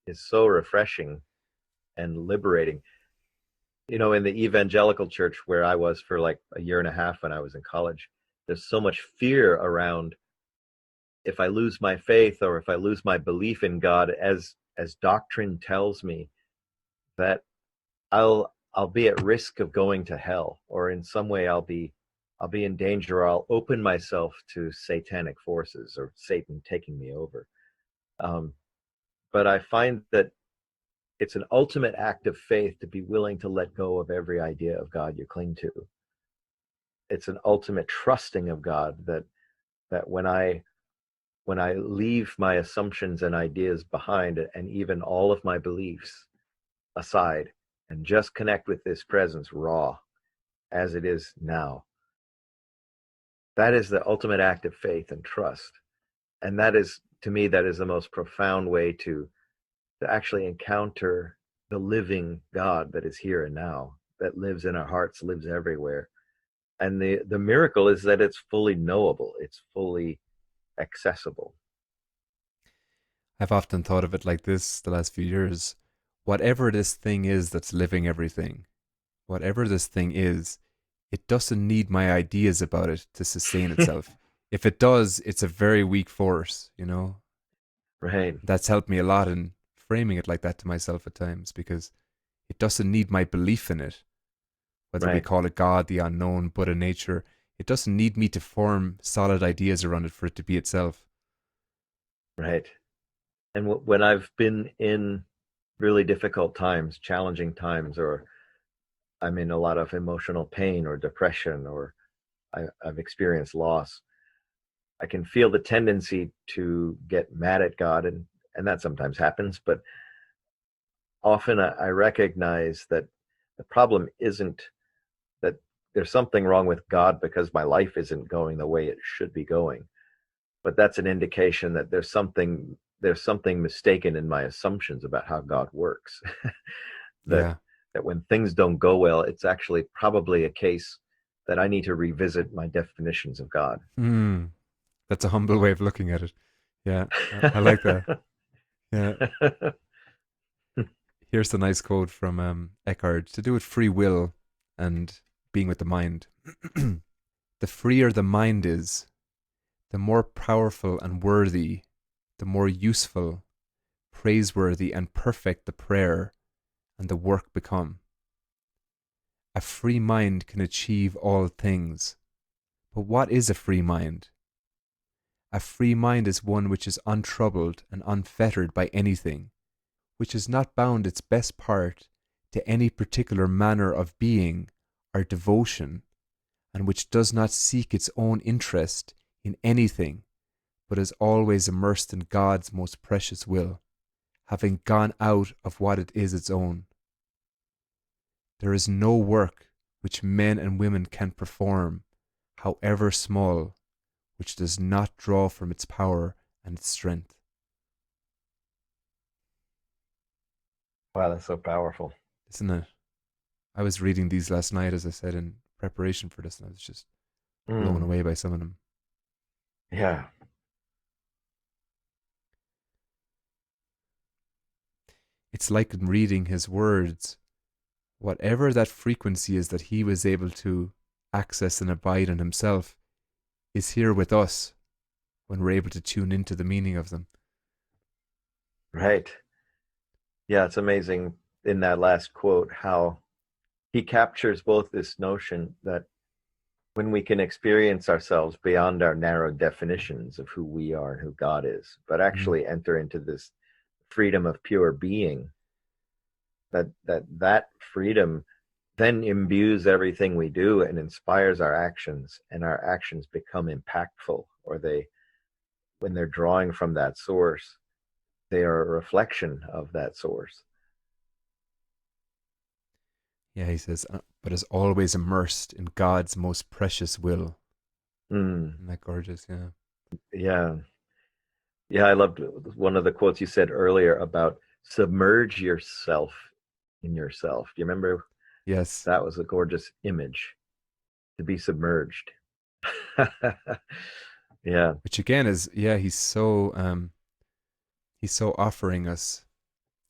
is so refreshing and liberating. You know, in the evangelical church where I was for like a year and a half when I was in college, there's so much fear around, if I lose my faith or if I lose my belief in God, as doctrine tells me, that I'll be at risk of going to hell, or in some way I'll be in danger, or I'll open myself to satanic forces or Satan taking me over. Um, but I find that it's an ultimate act of faith to be willing to let go of every idea of God you cling to. It's an ultimate trusting of God, that when I leave my assumptions and ideas behind, and even all of my beliefs aside, and just connect with this presence raw as it is now, that is the ultimate act of faith and trust. And that is, to me, that is the most profound way to actually encounter the living God that is here and now, that lives in our hearts, lives everywhere. And the miracle is that it's fully knowable, it's fully accessible. I've often thought of it like this the last few years. Whatever this thing is that's living everything, whatever this thing is, it doesn't need my ideas about it to sustain itself. If it does, it's a very weak force, you know? Right. That's helped me a lot in framing it like that to myself at times, because it doesn't need my belief in it, whether we Right. call it God, the unknown, Buddha, nature. It doesn't need me to form solid ideas around it for it to be itself. Right. And when I've been in really difficult times, challenging times, or I'm in a lot of emotional pain or depression, or I've experienced loss, I can feel the tendency to get mad at God, and that sometimes happens. But often I recognize that the problem isn't that there's something wrong with God because my life isn't going the way it should be going, but that's an indication that there's something mistaken in my assumptions about how God works. that Yeah. that when things don't go well, it's actually probably a case that I need to revisit my definitions of God. Hmm. That's a humble way of looking at it. Yeah. I like that. Yeah. Here's the nice quote from Eckhart to do with free will and being with the mind. The freer the mind is, the more powerful and worthy, the more useful, praiseworthy, and perfect the prayer and the work become. A free mind can achieve all things. But what is a free mind? A free mind is one which is untroubled and unfettered by anything, which has not bound its best part to any particular manner of being or devotion, and which does not seek its own interest in anything, but is always immersed in God's most precious will, having gone out of what it is its own. There is no work which men and women can perform, however small, which does not draw from its power and its strength. Wow, that's so powerful. Isn't it? I was reading these last night, as I said, in preparation for this, and I was just blown away by some of them. Yeah. It's like in reading his words, whatever that frequency is that he was able to access and abide in himself is here with us when we're able to tune into the meaning of them. Right. Yeah, it's amazing in that last quote how he captures both this notion that when we can experience ourselves beyond our narrow definitions of who we are and who God is, but actually enter into this freedom of pure being, that freedom then imbues everything we do and inspires our actions, and our actions become impactful, or when they're drawing from that source, they are a reflection of that source. Yeah, he says, but is always immersed in God's most precious will. Isn't that gorgeous? Yeah. Yeah. Yeah, I loved one of the quotes you said earlier about submerge yourself in yourself. Do you remember? Yes. That was a gorgeous image, to be submerged. Yeah. Which again is, he's so offering us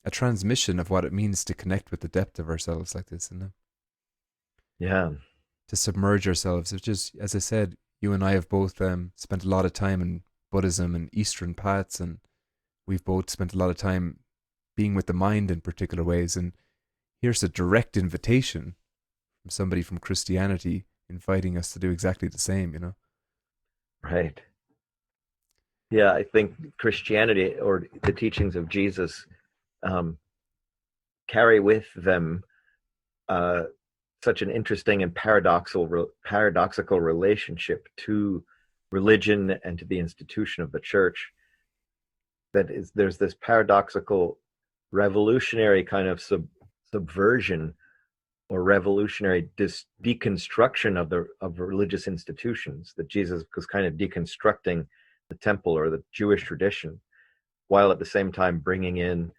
a transmission of what it means to connect with the depth of ourselves like this, isn't it? Yeah. To submerge ourselves. It's just, as I said, you and I have both spent a lot of time in Buddhism and Eastern paths, and we've both spent a lot of time being with the mind in particular ways. And here's a direct invitation from somebody from Christianity inviting us to do exactly the same, you know? Right. Yeah, I think Christianity, or the teachings of Jesus, carry with them such an interesting and paradoxical relationship to religion and to the institution of the church. There's this paradoxical, revolutionary kind of subversion or revolutionary deconstruction of religious institutions, that Jesus was kind of deconstructing the temple or the Jewish tradition, while at the same time bringing in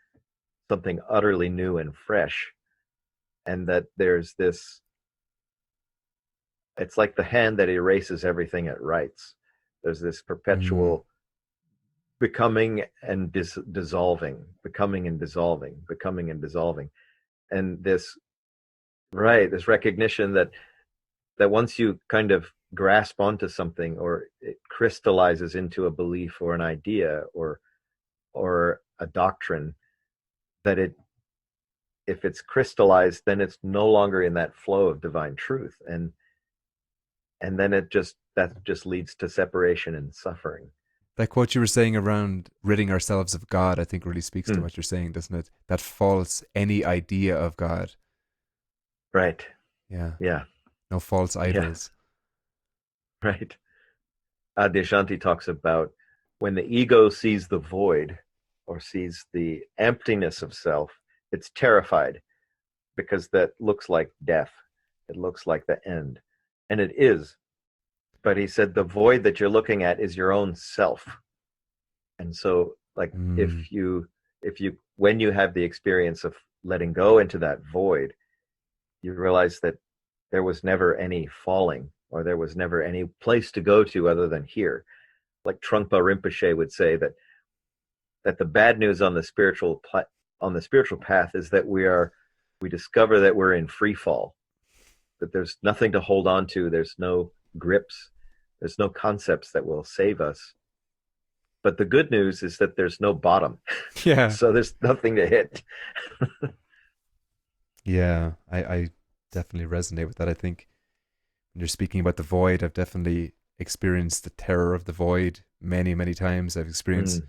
something utterly new and fresh. And that there's this, it's like the hand that erases everything it writes. There's this perpetual becoming and dissolving, becoming and dissolving, becoming and dissolving. And this recognition that once you kind of grasp onto something, or it crystallizes into a belief or an idea or a doctrine, that if it's crystallized, then it's no longer in that flow of divine truth, and then that just leads to separation and suffering. That quote you were saying around ridding ourselves of God, I think really speaks to what you're saying, doesn't it? That false, any idea of God. Right. Yeah. Yeah. No false idols. Yeah. Right. Adyashanti talks about when the ego sees the void or sees the emptiness of self, it's terrified, because that looks like death. It looks like the end. And it is. But he said the void that you're looking at is your own self. And so, like, if you when you have the experience of letting go into that void, you realize that there was never any falling, or there was never any place to go to other than here. Like Trungpa Rinpoche would say that the bad news on the spiritual path is that we discover that we're in free fall, that there's nothing to hold on to, there's no grips, there's no concepts that will save us. But the good news is that there's no bottom. Yeah. So there's nothing to hit. Yeah, I definitely resonate with that. I think when you're speaking about the void, I've definitely experienced the terror of the void many, many times. I've experienced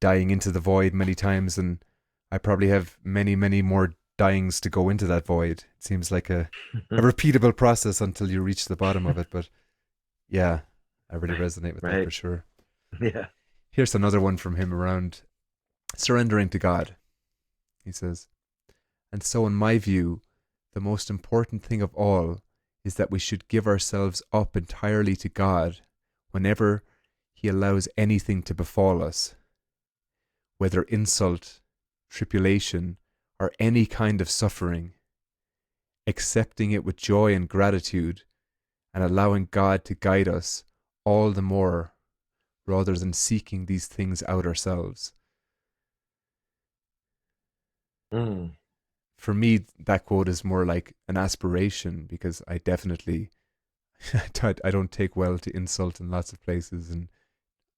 dying into the void many times, and I probably have many, many more dyings to go into that void. It seems like a repeatable process until you reach the bottom of it. But yeah, I really resonate with that for sure. Yeah. Here's another one from him around surrendering to God. He says, and so in my view, the most important thing of all is that we should give ourselves up entirely to God, whenever he allows anything to befall us, whether insult, tribulation, or any kind of suffering, accepting it with joy and gratitude, and allowing God to guide us all the more rather than seeking these things out ourselves. Mm. For me, that quote is more like an aspiration, because I definitely, I don't take well to insult in lots of places, and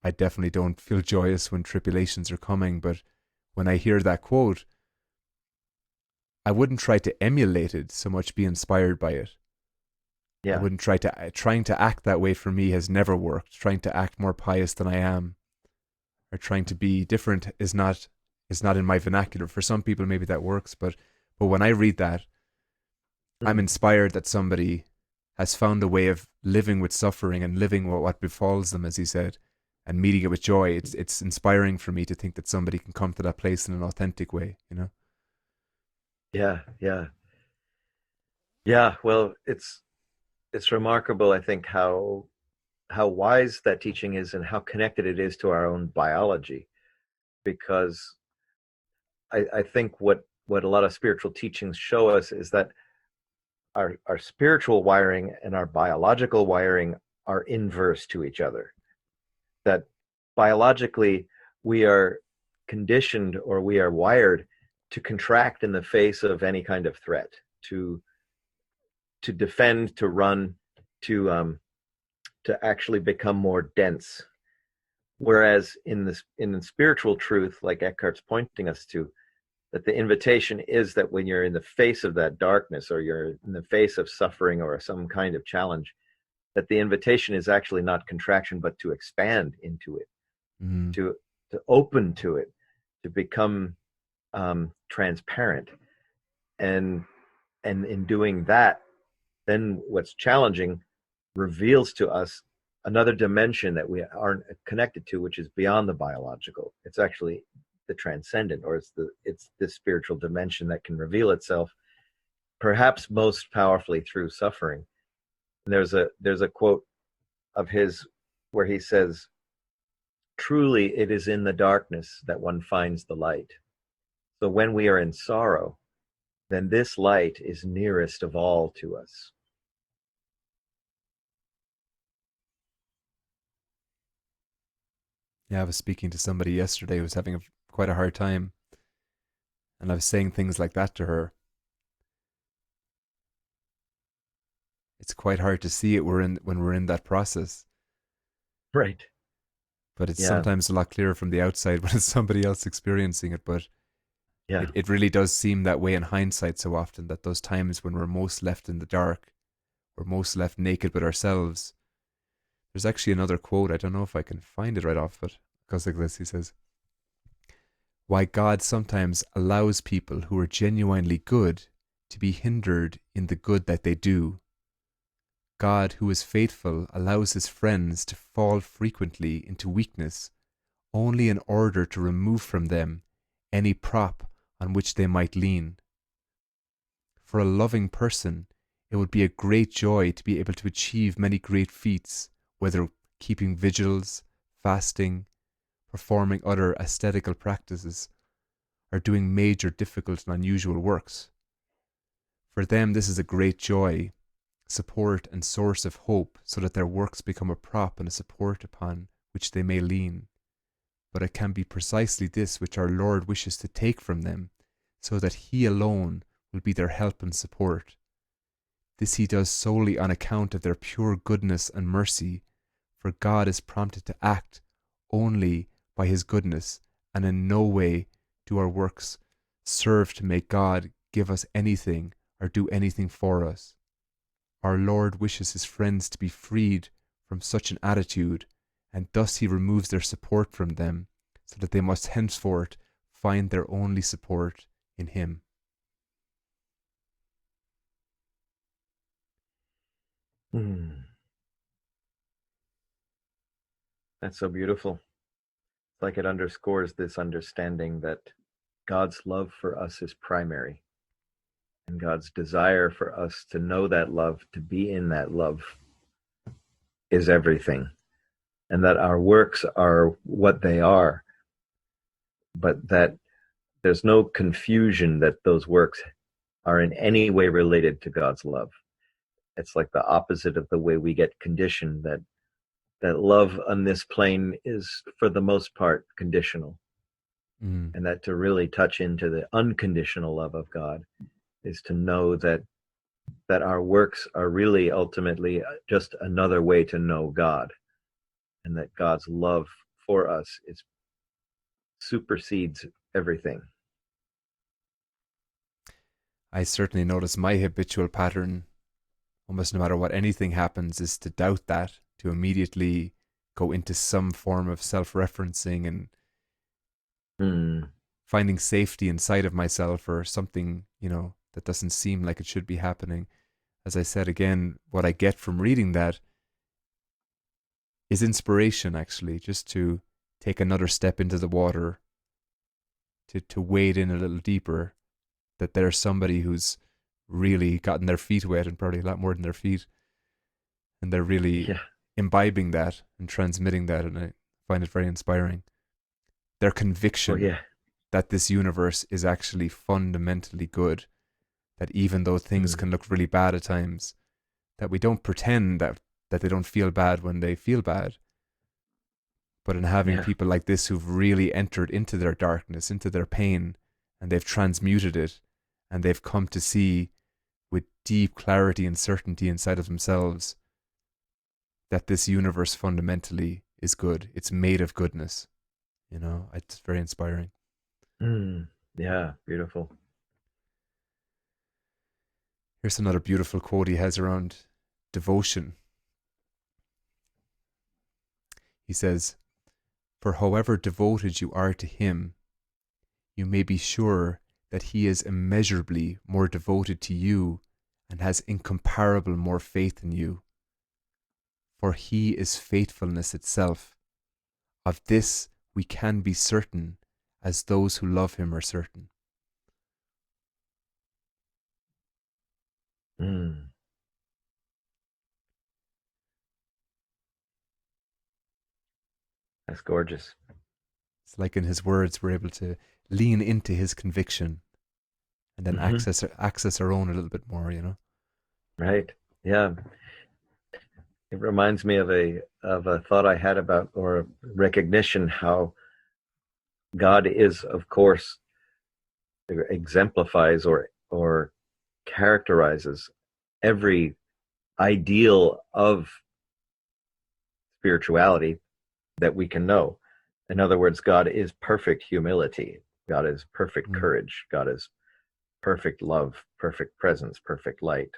I definitely don't feel joyous when tribulations are coming. But when I hear that quote, I wouldn't try to emulate it so much, be inspired by it. I Yeah. wouldn't trying to act that way for me has never worked. Trying to act more pious than I am, or trying to be different is not in my vernacular. For some people maybe that works, but when I read that, I'm Mm. inspired that somebody has found a way of living with suffering and living with what befalls them, as he said, and meeting it with joy. It's inspiring for me to think that somebody can come to that place in an authentic way, you know? Yeah. Yeah. Yeah. Well, it's remarkable, I think, how wise that teaching is and how connected it is to our own biology. Because I think what a lot of spiritual teachings show us is that our spiritual wiring and our biological wiring are inverse to each other. That biologically we are conditioned, or we are wired to contract in the face of any kind of threat, to defend, to run, to actually become more dense. Whereas in the spiritual truth, like Eckhart's pointing us to, that the invitation is that when you're in the face of that darkness, or you're in the face of suffering or some kind of challenge, that the invitation is actually not contraction, but to expand into it, Mm. to open to it, to become transparent. And in doing that, then what's challenging reveals to us another dimension that we aren't connected to, which is beyond the biological. It's actually the transcendent, or it's the spiritual dimension that can reveal itself perhaps most powerfully through suffering. And there's a quote of his where he says, "Truly, it is in the darkness that one finds the light. So when we are in sorrow, then this light is nearest of all to us." Yeah, I was speaking to somebody yesterday who was having quite a hard time, and I was saying things like that to her. It's quite hard to see it when we're in that process, Right. but it's Yeah. sometimes a lot clearer from the outside when it's somebody else experiencing it. But Yeah. it really does seem that way in hindsight so often, that those times when we're most left in the dark, we're most left naked with ourselves. There's actually another quote, I don't know if I can find it right off, but it goes like this. He says, "Why God sometimes allows people who are genuinely good to be hindered in the good that they do. God, who is faithful, allows his friends to fall frequently into weakness, only in order to remove from them any prop on which they might lean. For a loving person, it would be a great joy to be able to achieve many great feats, whether keeping vigils, fasting, performing other ascetical practices, or doing major, difficult, and unusual works. For them, this is a great joy, support, and source of hope, so that their works become a prop and a support upon which they may lean. But it can be precisely this which our Lord wishes to take from them, so that he alone will be their help and support. This he does solely on account of their pure goodness and mercy, for God is prompted to act only by his goodness, and in no way do our works serve to make God give us anything or do anything for us. Our Lord wishes his friends to be freed from such an attitude, and thus he removes their support from them, so that they must henceforth find their only support in him." Hmm. That's so beautiful. It's like it underscores this understanding that God's love for us is primary, and God's desire for us to know that love, to be in that love, is everything. and that our works are what they are, but that there's no confusion that those works are in any way related to God's love. It's like the opposite of the way we get conditioned, that love on this plane is for the most part conditional, and that to really touch into the unconditional love of God is to know that our works are really ultimately just another way to know God, and that God's love for us supersedes everything. I certainly notice my habitual pattern, almost no matter what anything happens, is to doubt that, to immediately go into some form of self-referencing and finding safety inside of myself or something, that doesn't seem like it should be happening. As I said again, what I get from reading that is inspiration, actually, just to take another step into the water, to wade in a little deeper, that there's somebody who's really gotten their feet wet, and probably a lot more than their feet, and they're really imbibing that and transmitting that, and I find it very inspiring. Their conviction that this universe is actually fundamentally good, that even though things can look really bad at times, that we don't pretend that they don't feel bad when they feel bad. But in having people like this who've really entered into their darkness, into their pain, and they've transmuted it, and they've come to see with deep clarity and certainty inside of themselves that this universe fundamentally is good. It's made of goodness. It's very inspiring. Yeah, beautiful. Here's another beautiful quote he has around devotion. He says, "For however devoted you are to him, you may be sure that he is immeasurably more devoted to you and has incomparable more faith in you. For he is faithfulness itself. Of this we can be certain, as those who love him are certain." That's gorgeous. It's like in his words, we're able to lean into his conviction and then access our own a little bit more, Right. Yeah. It reminds me of a thought I had about, or recognition, how God is, of course, exemplifies or characterizes every ideal of spirituality that we can know. In other words, God is perfect humility. God is perfect courage. God is perfect love, perfect presence, perfect light,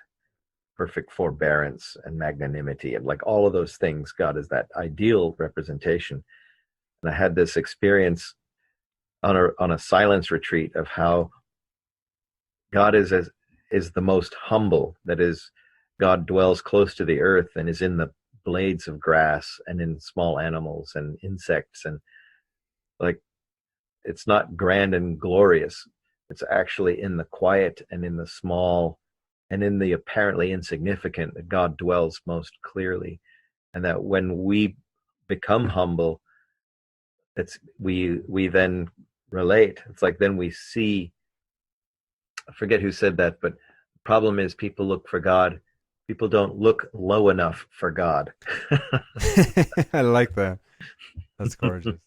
perfect forbearance and magnanimity. And like all of those things, God is that ideal representation. And I had this experience on a silence retreat of how God is the most humble. That is, God dwells close to the earth and is in the blades of grass and in small animals and insects, and like, it's not grand and glorious. It's actually in the quiet and in the small and in the apparently insignificant that God dwells most clearly. And that when we become humble, we then relate. It's like then we see, I forget who said that, but the problem is people look for God. People don't look low enough for God. I like that. That's gorgeous.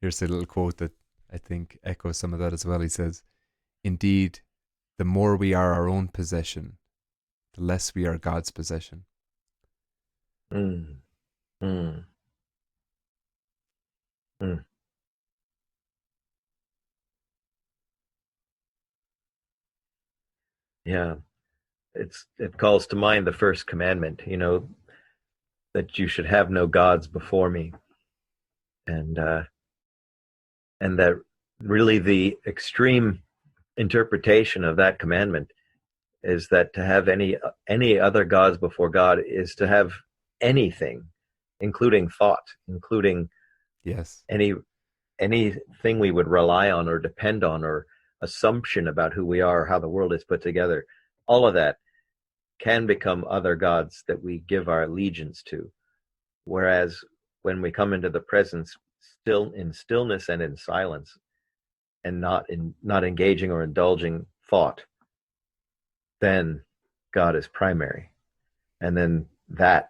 Here's a little quote that I think echoes some of that as well. He says, "Indeed, the more we are our own possession, the less we are God's possession." Mm. Mm. Mm. Yeah, it calls to mind the first commandment, that you should have no gods before me, and that really the extreme interpretation of that commandment is that to have any other gods before God is to have anything, including thought, including anything we would rely on or depend on, or assumption about who we are, how the world is put together. All of that can become other gods that we give our allegiance to. Whereas when we come into the presence, still in stillness and in silence, and not engaging or indulging thought, then God is primary. And then that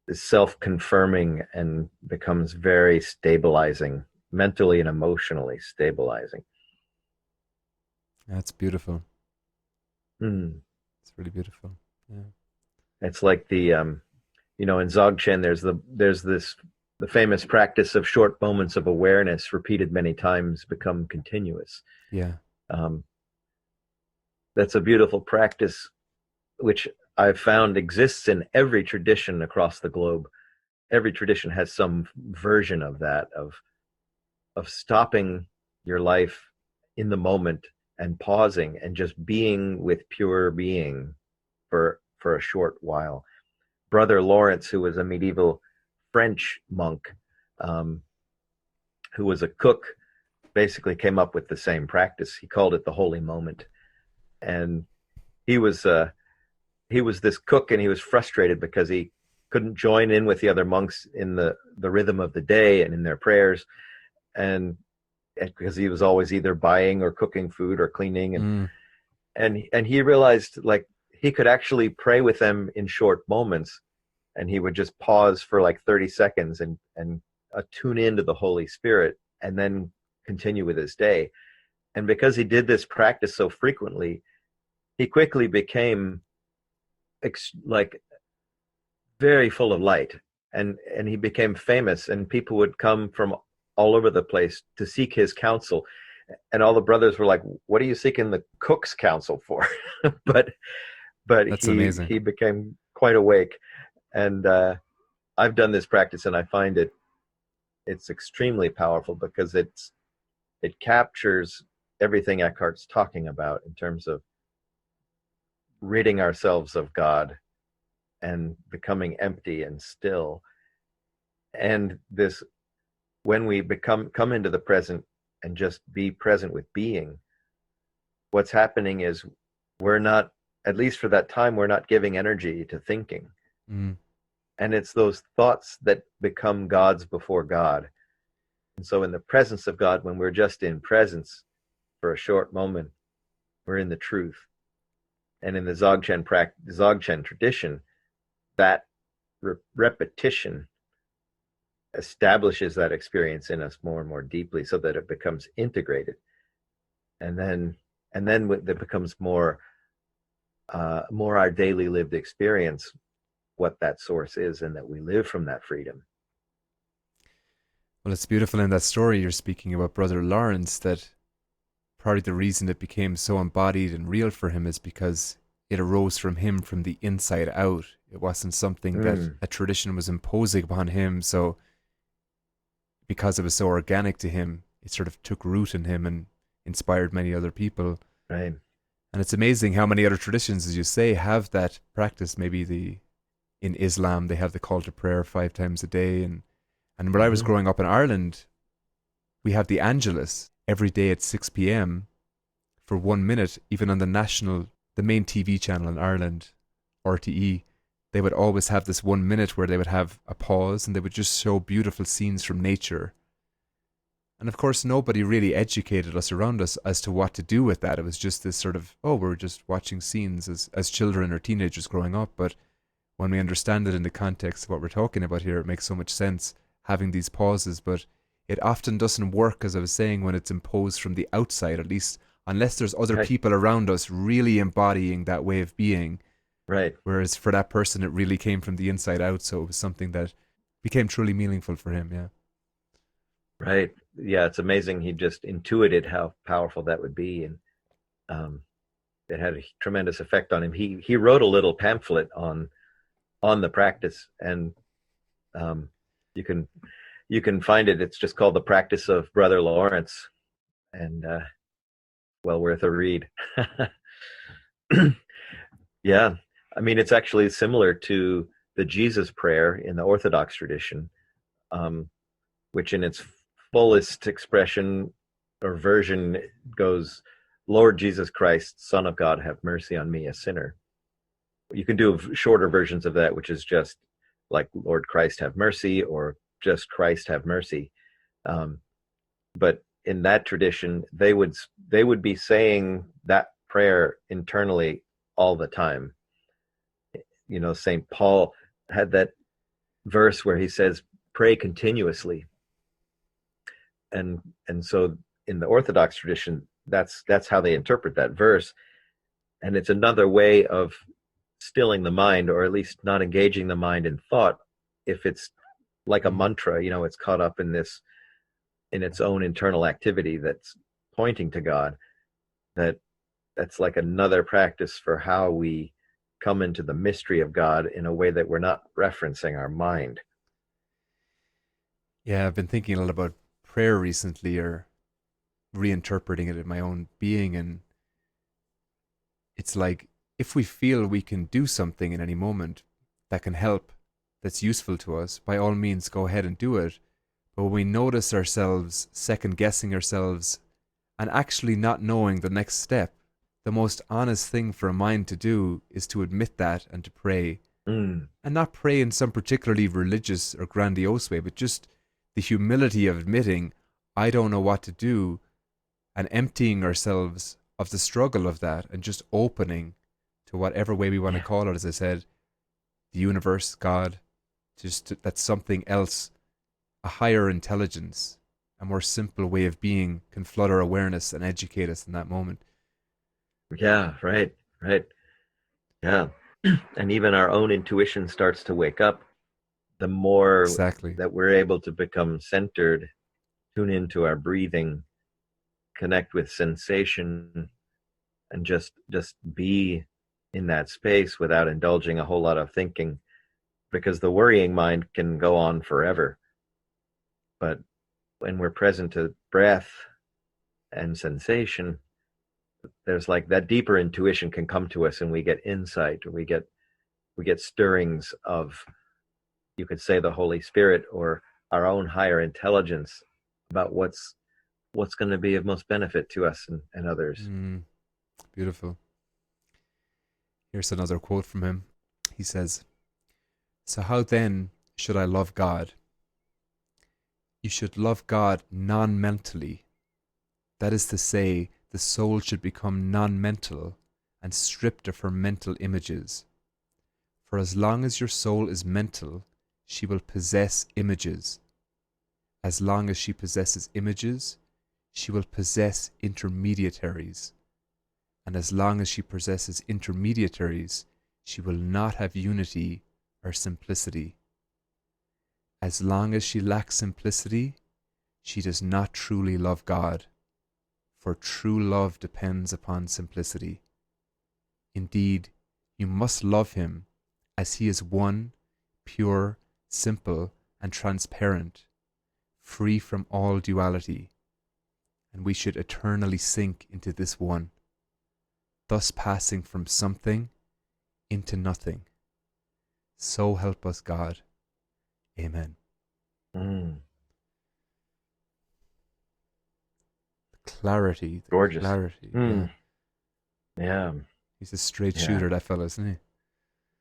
is self-confirming and becomes very stabilizing, mentally and emotionally stabilizing. That's beautiful. Mm. It's really beautiful. Yeah. It's like the in Dzogchen there's the famous practice of short moments of awareness repeated many times become continuous. Yeah. Um, that's a beautiful practice which I've found exists in every tradition across the globe. Every tradition has some version of that, of stopping your life in the moment and pausing and just being with pure being for a short while. Brother Lawrence, who was a medieval French monk, um, who was a cook, basically came up with the same practice. He called it the holy moment, and he was this cook, and he was frustrated because he couldn't join in with the other monks in the rhythm of the day and in their prayers, and because he was always either buying or cooking food or cleaning, and he realized, like, he could actually pray with them in short moments, and he would just pause for like 30 seconds and tune into the Holy Spirit and then continue with his day. And because he did this practice so frequently, he quickly became like very full of light, and he became famous, and people would come from all over the place to seek his counsel. And all the brothers were like, what are you seeking the cook's counsel for? but That's amazing. he became quite awake. And I've done this practice, and I find it's extremely powerful because it captures everything Eckhart's talking about in terms of ridding ourselves of God and becoming empty and still. And this, when we come into the present and just be present with being, what's happening is we're not, at least for that time, we're not giving energy to thinking. And it's those thoughts that become gods before God. And so in the presence of God, when we're just in presence for a short moment, we're in the truth. And in the Dzogchen tradition, that repetition establishes that experience in us more and more deeply, so that it becomes integrated. And then it becomes more our daily lived experience, what that source is, and that we live from that freedom. Well, it's beautiful in that story you're speaking about Brother Lawrence, that probably the reason it became so embodied and real for him is because it arose from him from the inside out. It wasn't something that a tradition was imposing upon him. So because it was so organic to him, it sort of took root in him and inspired many other people. Right. And it's amazing how many other traditions, as you say, have that practice. Maybe in Islam, they have the call to prayer 5 times a day. And when I was growing up in Ireland, we have the Angelus every day at 6 p.m. for 1 minute, even on the main TV channel in Ireland, RTE. They would always have this 1 minute where they would have a pause and they would just show beautiful scenes from nature. And of course, nobody really educated us around us as to what to do with that. It was just this sort of, we're just watching scenes as children or teenagers growing up. But when we understand it in the context of what we're talking about here, it makes so much sense having these pauses. But it often doesn't work, as I was saying, when it's imposed from the outside, at least unless there's other people around us really embodying that way of being. Right. Whereas for that person, it really came from the inside out. So it was something that became truly meaningful for him. Yeah. Right. Yeah, it's amazing. He just intuited how powerful that would be, and it had a tremendous effect on him. He wrote a little pamphlet on the practice, and you can find it. It's just called The Practice of Brother Lawrence, and well worth a read. Yeah, I mean, it's actually similar to the Jesus prayer in the Orthodox tradition, which in its fullest expression or version goes, Lord Jesus Christ, Son of God, have mercy on me, a sinner. You can do shorter versions of that, which is just, like Lord Christ have mercy, or just Christ have mercy. But in that tradition, they would be saying that prayer internally all the time. St. Paul had that verse where he says, "Pray continuously," and so in the Orthodox tradition, that's how they interpret that verse, and it's another way of stilling the mind, or at least not engaging the mind in thought. If it's like a mantra, it's caught up in its own internal activity that's pointing to God. That's like another practice for how we come into the mystery of God in a way that we're not referencing our mind. Yeah, I've been thinking a lot about prayer recently, or reinterpreting it in my own being, and it's like, if we feel we can do something in any moment that can help, that's useful to us, by all means go ahead and do it. But when we notice ourselves second guessing ourselves and actually not knowing the next step, the most honest thing for a mind to do is to admit that and to pray. And not pray in some particularly religious or grandiose way, but just the humility of admitting, I don't know what to do, and emptying ourselves of the struggle of that, and just opening to whatever way we want to call it, as I said, the universe, God, just that something else, a higher intelligence, a more simple way of being can flood our awareness and educate us in that moment. Yeah, right. Yeah. And even our own intuition starts to wake up the more Exactly. that we're able to become centered, tune into our breathing, connect with sensation, and just be in that space without indulging a whole lot of thinking, because the worrying mind can go on forever. But when we're present to breath and sensation, there's like that deeper intuition can come to us, and we get insight, or we get stirrings of, you could say, the Holy Spirit or our own higher intelligence about what's going to be of most benefit to us and others. Beautiful. Here's another quote from him. He says, "So how then should I love God? You should love God non-mentally. That is to say, the soul should become non-mental and stripped of her mental images. For as long as your soul is mental, she will possess images. As long as she possesses images, she will possess intermediaries. And as long as she possesses intermediaries, she will not have unity or simplicity. As long as she lacks simplicity, she does not truly love God, for true love depends upon simplicity. Indeed, you must love him as he is one, pure, simple, and transparent, free from all duality, and we should eternally sink into this one, thus passing from something into nothing. So help us God. Amen." Clarity. Gorgeous. Clarity. Yeah. He's a straight shooter, that fella, isn't he?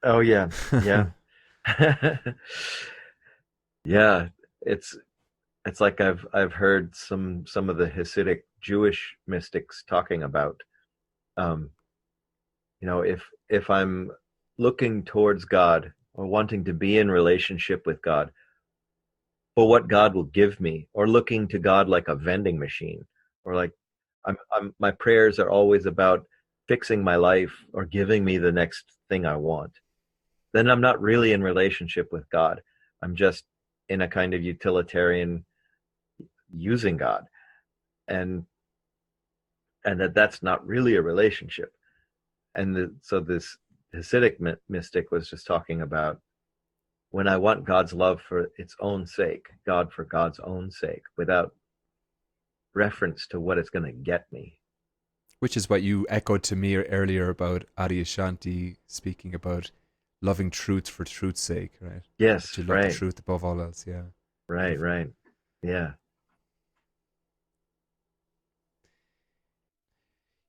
Oh yeah. Yeah. Yeah. It's like I've heard some of the Hasidic Jewish mystics talking about, if I'm looking towards God or wanting to be in relationship with God, for what God will give me, or looking to God like a vending machine, or like my prayers are always about fixing my life or giving me the next thing I want, then I'm not really in relationship with God. I'm just in a kind of utilitarian using God, and that's not really a relationship. And so this Hasidic mystic was just talking about, when I want God's love for its own sake, God for God's own sake, without reference to what it's going to get me. Which is what you echoed to me earlier about Adyashanti speaking about loving truth for truth's sake, right? Yes, That you love right. the truth above all else, yeah. Right, right. Yeah.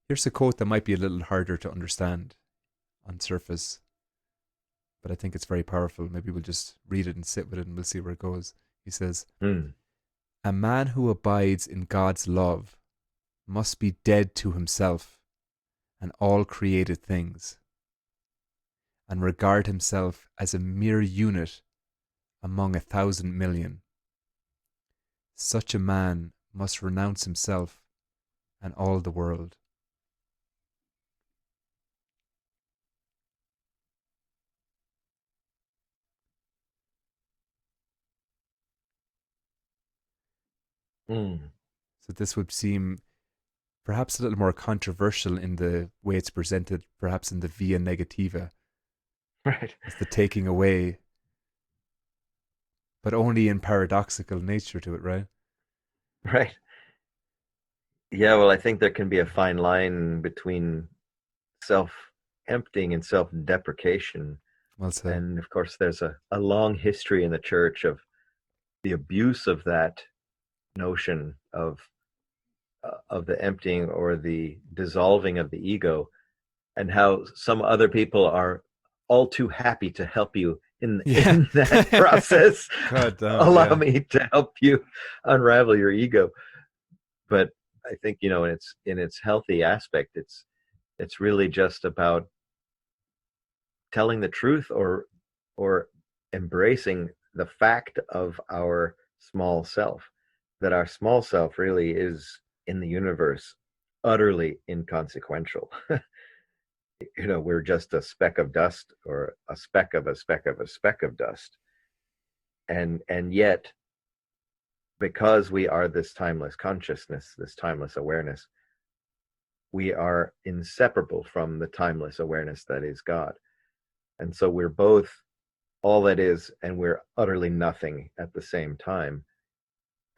Here's a quote that might be a little harder to understand on surface, but I think it's very powerful. Maybe we'll just read it and sit with it and we'll see where it goes. He says, Mm. a man who abides in God's love must be dead to himself and all created things, and regard himself as a mere unit among 1,000,000,000. Such a man must renounce himself and all the world. Mm. So this would seem perhaps a little more controversial in the way it's presented, perhaps in the Via Negativa, Right. as the taking away, but only in paradoxical nature to it, right? Right. Yeah, well, I think there can be a fine line between self-emptying and self-deprecation. Well said. And of course, there's a long history in the church of the abuse of that notion of the emptying or the dissolving of the ego, and how some other people are all too happy to help you Yeah. in that process. God damn, Allow yeah. me to help you unravel your ego. But I think, in its healthy aspect, it's really just about telling the truth, or embracing the fact of our small self, that our small self really is in the universe utterly inconsequential. We're just a speck of dust, or a speck of a speck of a speck of dust, and yet, because we are this timeless consciousness, this timeless awareness, we are inseparable from the timeless awareness that is God. And so we're both all that is, and we're utterly nothing at the same time.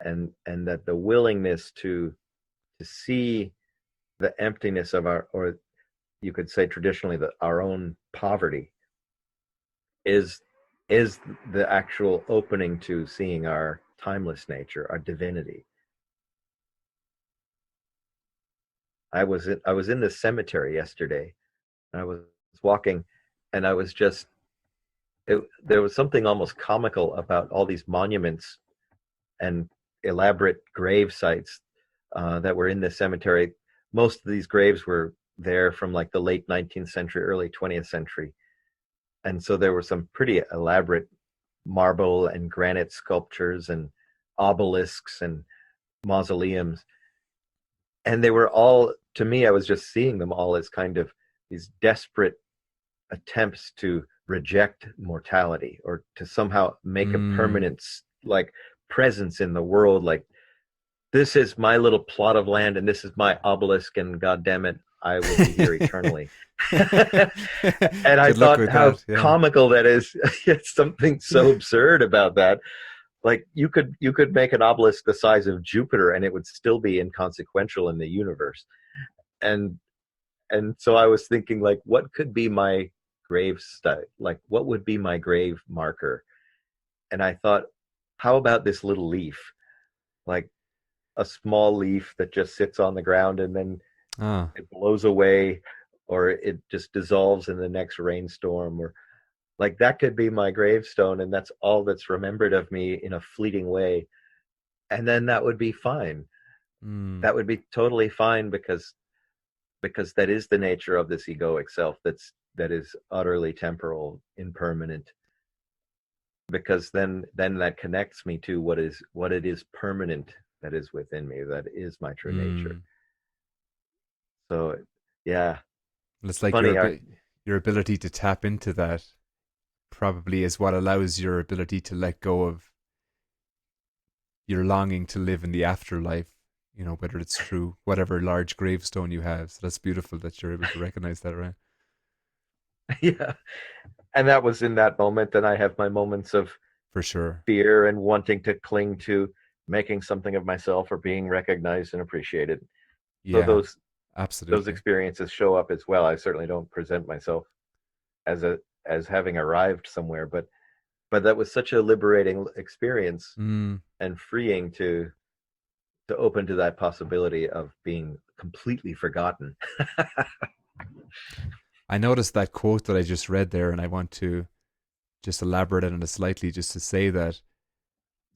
And that the willingness to see the emptiness of our, or you could say traditionally, that our own poverty is the actual opening to seeing our timeless nature, our divinity. I was in the cemetery yesterday, and I was walking, and I was just there was something almost comical about all these monuments and elaborate grave sites that were in the cemetery. Most of these graves were there from like the late 19th century, early 20th century. And so there were some pretty elaborate marble and granite sculptures and obelisks and mausoleums. And they were all, to me, I was just seeing them all as kind of these desperate attempts to reject mortality, or to somehow make a permanent like presence in the world. Like, this is my little plot of land, and this is my obelisk, and God damn it, I will be here eternally. And I Good luck thought with how that. Yeah. comical that is. It's something so absurd about that. Like, you could make an obelisk the size of Jupiter, and it would still be inconsequential in the universe. And so I was thinking, like, what could be my grave like, what would be my grave marker? And I thought, how about this little leaf? Like, a small leaf that just sits on the ground, and then it blows away, or it just dissolves in the next rainstorm, or like, that could be my gravestone, and that's all that's remembered of me in a fleeting way. And then that would be fine. That would be totally fine, because that is the nature of this egoic self, that is utterly temporal, impermanent. Because then that connects me to what it is permanent that is within me, that is my true nature. So, yeah, It's like funny. your ability to tap into that probably is what allows your ability to let go of your longing to live in the afterlife, whether it's through whatever large gravestone you have. So that's beautiful that you're able to recognize that, right? Yeah, and that was in that moment. And I have my moments of For sure. fear and wanting to cling to making something of myself, or being recognized and appreciated. So Yeah, those absolutely. experiences show up as well. I certainly don't present myself as having arrived somewhere, but that was such a liberating experience, and freeing to open to that possibility of being completely forgotten. I noticed that quote that I just read there, and I want to just elaborate on it slightly, just to say that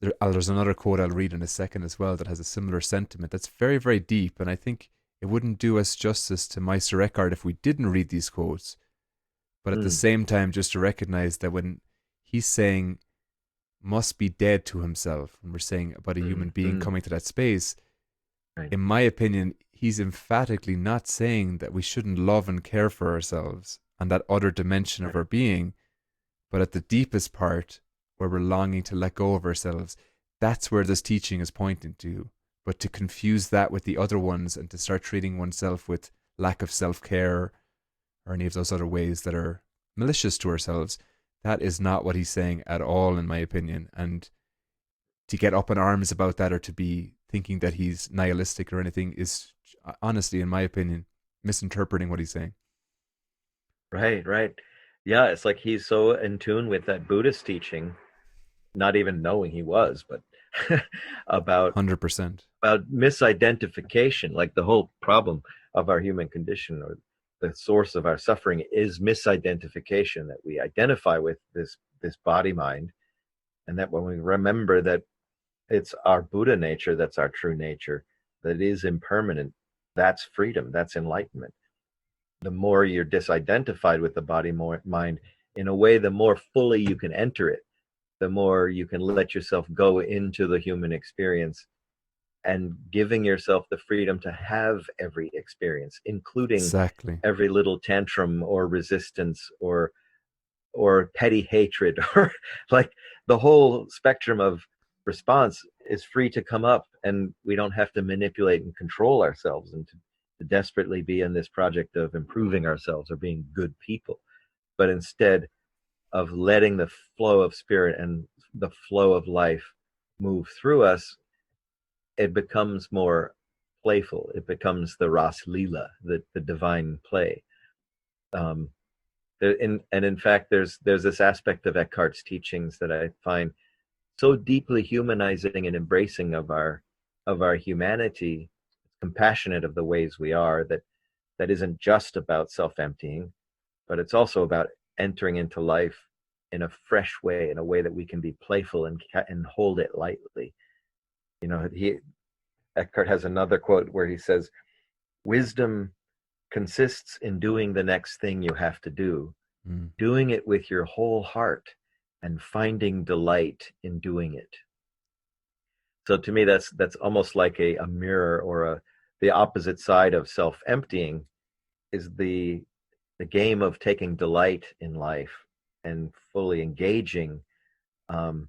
there's another quote I'll read in a second as well that has a similar sentiment that's very, very deep. And I think it wouldn't do us justice to Meister Eckhart if we didn't read these quotes. But at the Mm, same time, just to recognize that when he's saying must be dead to himself, when we're saying about a human mm, being mm, coming to that space, right. in my opinion, he's emphatically not saying that we shouldn't love and care for ourselves and that other dimension of Right. our being, but at the deepest part, where we're longing to let go of ourselves, that's where this teaching is pointing to. But to confuse that with the other ones and to start treating oneself with lack of self care or any of those other ways that are malicious to ourselves, that is not what he's saying at all, in my opinion. And to get up in arms about that or to be thinking that he's nihilistic or anything is, honestly, in my opinion, misinterpreting what he's saying. Right, right. Yeah, it's like he's so in tune with that Buddhist teaching, not even knowing he was, but about 100%. misidentification. Like the whole problem of our human condition, or the source of our suffering, is misidentification, that we identify with this body mind, and that when we remember that it's our Buddha nature that's our true nature, that is impermanent, that's freedom, that's enlightenment. The more you're disidentified with the body mind, in a way, the more fully you can enter it, the more you can let yourself go into the human experience, and giving yourself the freedom to have every experience, including Exactly. every little tantrum or resistance or petty hatred, or like the whole spectrum of response is free to come up, and we don't have to manipulate and control ourselves, and to desperately be in this project of improving ourselves or being good people, but instead of letting the flow of spirit and the flow of life move through us, it becomes more playful. It becomes the Ras Lila, the divine play. Um, and in fact, there's this aspect of Eckhart's teachings that I find so deeply humanizing and embracing of our humanity, compassionate of the ways we are. That isn't just about self-emptying, but it's also about entering into life in a fresh way, in a way that we can be playful and hold it lightly. You know, Eckhart has another quote where he says, "Wisdom consists in doing the next thing you have to do, Mm. doing it with your whole heart, and finding delight in doing it." So to me, that's almost like a mirror, or the opposite side of self-emptying is the game of taking delight in life and fully engaging, um,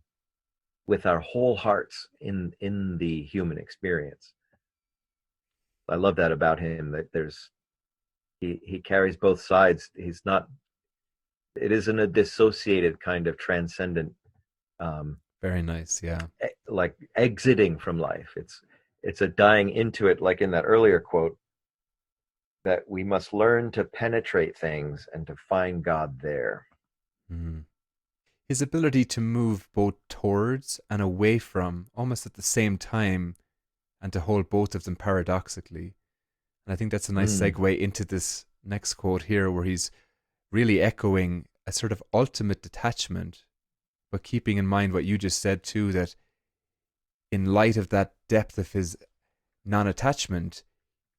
with our whole hearts in the human experience. I love that about him, that he carries both sides. He's not, it isn't a dissociated kind of transcendent, um, Very nice. Yeah. like exiting from life. It's a dying into it, like in that earlier quote, that we must learn to penetrate things and to find God there. Mm. His ability to move both towards and away from almost at the same time and to hold both of them paradoxically. And I think that's a nice Mm, segue into this next quote here, where he's really echoing a sort of ultimate detachment, but keeping in mind what you just said too, that in light of that depth of his non attachment,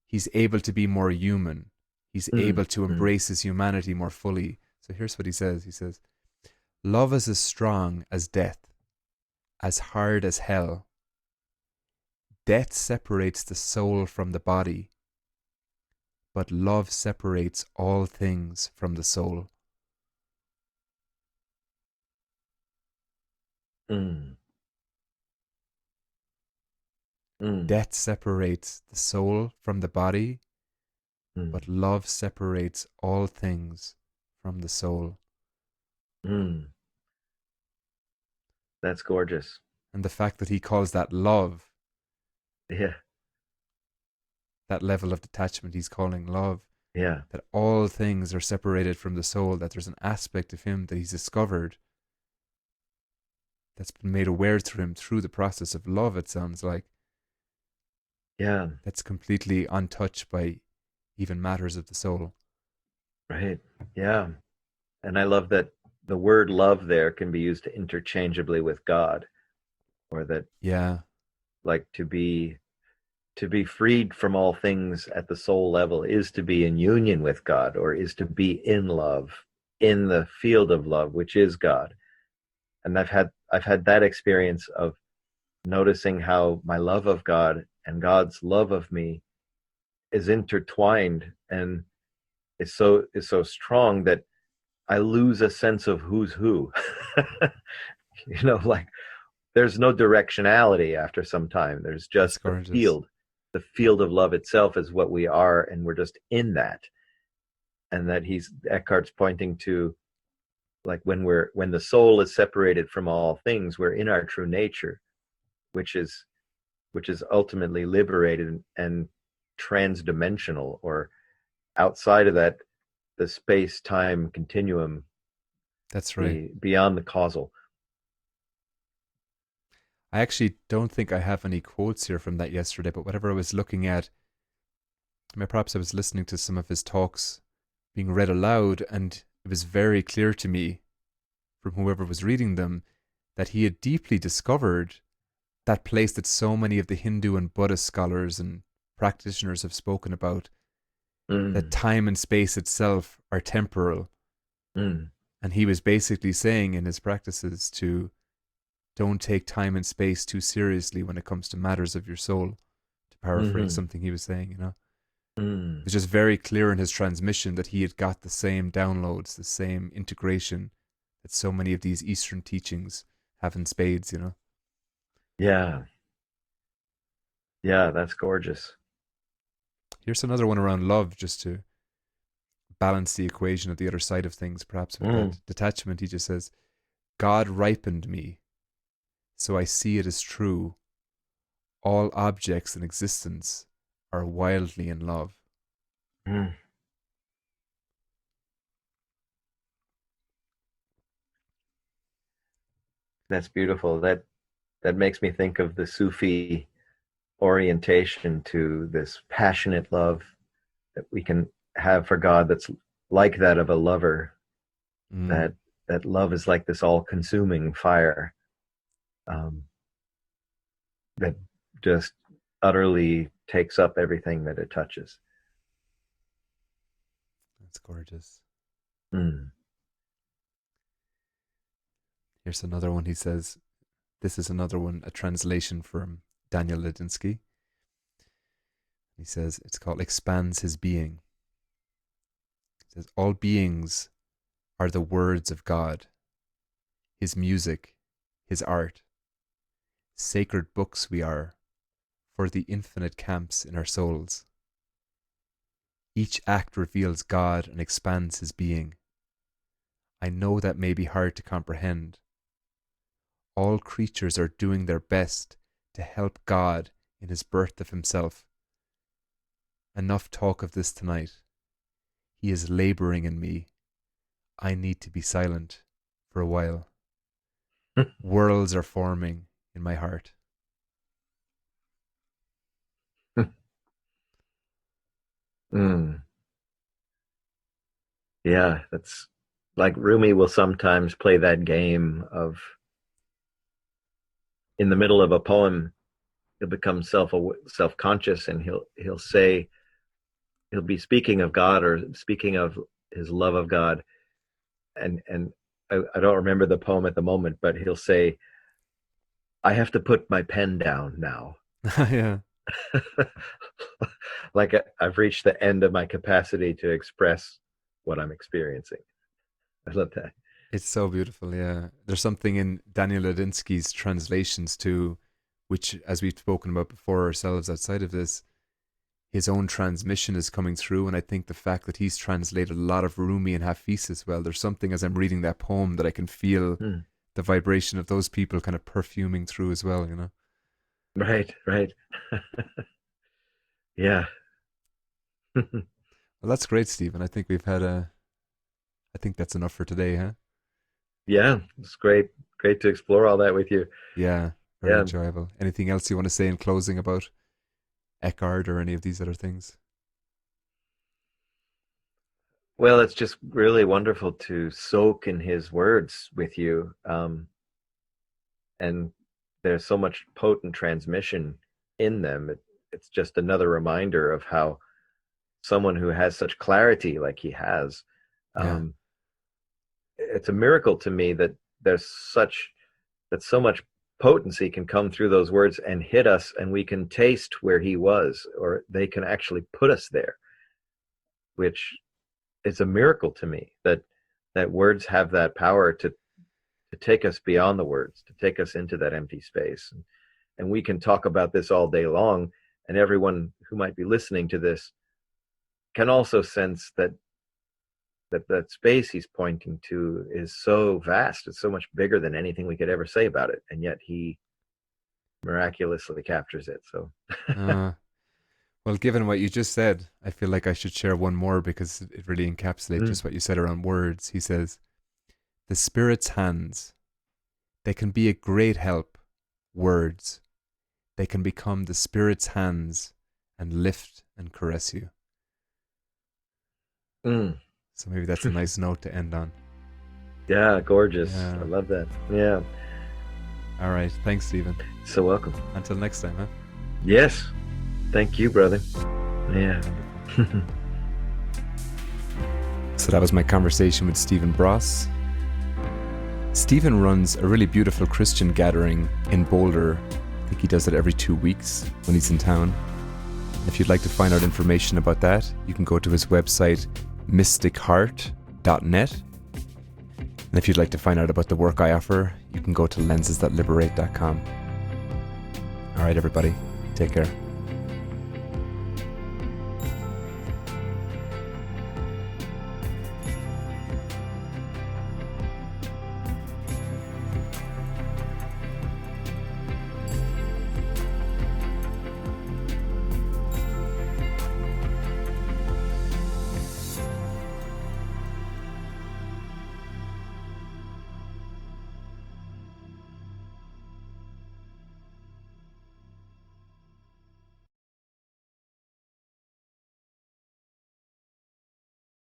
he's able to be more human. He's mm, able to mm, embrace his humanity more fully. So here's what he says. He says, love is as strong as death, as hard as hell. Death separates the soul from the body, but love separates all things from the soul. mm, mm, Death separates the soul from the body, mm, but love separates all things from the soul. mm. That's gorgeous. And the fact that he calls that love, Yeah, that level of detachment he's calling love, yeah, that all things are separated from the soul, that there's an aspect of him that he's discovered that's been made aware to him through the process of love, it sounds like, yeah, that's completely untouched by even matters of the soul. right. Yeah. And I love that the word love there can be used interchangeably with God, or that Yeah, like to be freed from all things at the soul level is to be in union with God, or is to be in love, in the field of love, which is God. And I've had that experience of noticing how my love of God and God's love of me is intertwined, and is so strong that I lose a sense of who's who. Like there's no directionality after some time. There's that's just the gorgeous. field. The field of love itself is what we are, and we're just in that. And that Eckhart's pointing to, like when the soul is separated from all things, we're in our true nature, which is ultimately liberated and transdimensional, or outside of that, the space-time continuum, That's right. beyond the causal. I actually don't think I have any quotes here from that yesterday, but whatever I was looking at, perhaps I was listening to some of his talks being read aloud, and it was very clear to me from whoever was reading them that he had deeply discovered that place that so many of the Hindu and Buddhist scholars and practitioners have spoken about, that Mm, time and space itself are temporal. mm, And he was basically saying in his practices to don't take time and space too seriously when it comes to matters of your soul, to paraphrase mm-hmm, something he was saying. It mm. was just very clear in his transmission that he had got the same downloads, the same integration that so many of these Eastern teachings have in spades. Yeah, yeah, that's gorgeous. Here's another one around love, just to balance the equation of the other side of things, perhaps with Mm, that detachment. He just says, God ripened me, so I see it as true. All objects in existence are wildly in love. mm. That's beautiful. That makes me think of the Sufi orientation to this passionate love that we can have for God, that's like that of a lover. Mm, That love is like this all-consuming fire, um, that just utterly takes up everything that it touches. that's gorgeous. Mm. Here's another one. He says, this is another one, a translation from Daniel Ladinsky. He says, it's called Expands His Being. He says, all beings are the words of God, His music, His art. Sacred books we are for the infinite camps in our souls. Each act reveals God and expands His being. I know that may be hard to comprehend. All creatures are doing their best to help God in His birth of Himself. Enough talk of this tonight. He is laboring in me. I need to be silent for a while. Worlds are forming in my heart. Mm. Yeah, that's like Rumi will sometimes play that game of, in the middle of a poem, he'll become self conscious, and he'll be speaking of God, or speaking of his love of God, and I don't remember the poem at the moment, but he'll say, "I have to put my pen down now." Yeah, Like I've reached the end of my capacity to express what I'm experiencing. I love that. it's so beautiful. Yeah, there's something in Daniel Ladinsky's translations too, which, as we've spoken about before ourselves outside of this, his own transmission is coming through. And I think the fact that he's translated a lot of Rumi and Hafiz as well, there's something as I'm reading that poem that I can feel Hmm. the vibration of those people kind of perfuming through as well. Right, right. Yeah. Well, that's great, Stephen. I think I think that's enough for today, huh? Yeah, it's great. Great to explore all that with you. Yeah, very Yeah. enjoyable. Anything else you want to say in closing about Eckhart or any of these other things? Well, it's just really wonderful to soak in his words with you. And there's so much potent transmission in them. It's just another reminder of how someone who has such clarity like he has, Yeah. it's a miracle to me that so much potency can come through those words and hit us, and we can taste where he was, or they can actually put us there, which is a miracle to me, that words have that power to take us beyond the words, to take us into that empty space. And we can talk about this all day long, and everyone who might be listening to this can also sense that space he's pointing to is so vast. It's so much bigger than anything we could ever say about it, and yet he miraculously captures it. So well, given what you just said, I feel like I should share one more because it really encapsulates just what you said around words. He says, "The spirit's hands, they can be a great help. Words, they can become the spirit's hands and lift and caress you." So maybe that's a nice note to end on. Yeah, gorgeous. Yeah. I love that. Yeah. All right. Thanks, Stephen. So welcome. Until next time, huh? Yes. Thank you, brother. Yeah. So that was my conversation with Stephen Bross. Stephen runs a really beautiful Christian gathering in Boulder. I think he does it every 2 weeks when he's in town. If you'd like to find out information about that, you can go to his website, mysticheart.net. And if you'd like to find out about the work I offer, you can go to lensesthatliberate.com. All right, everybody, take care.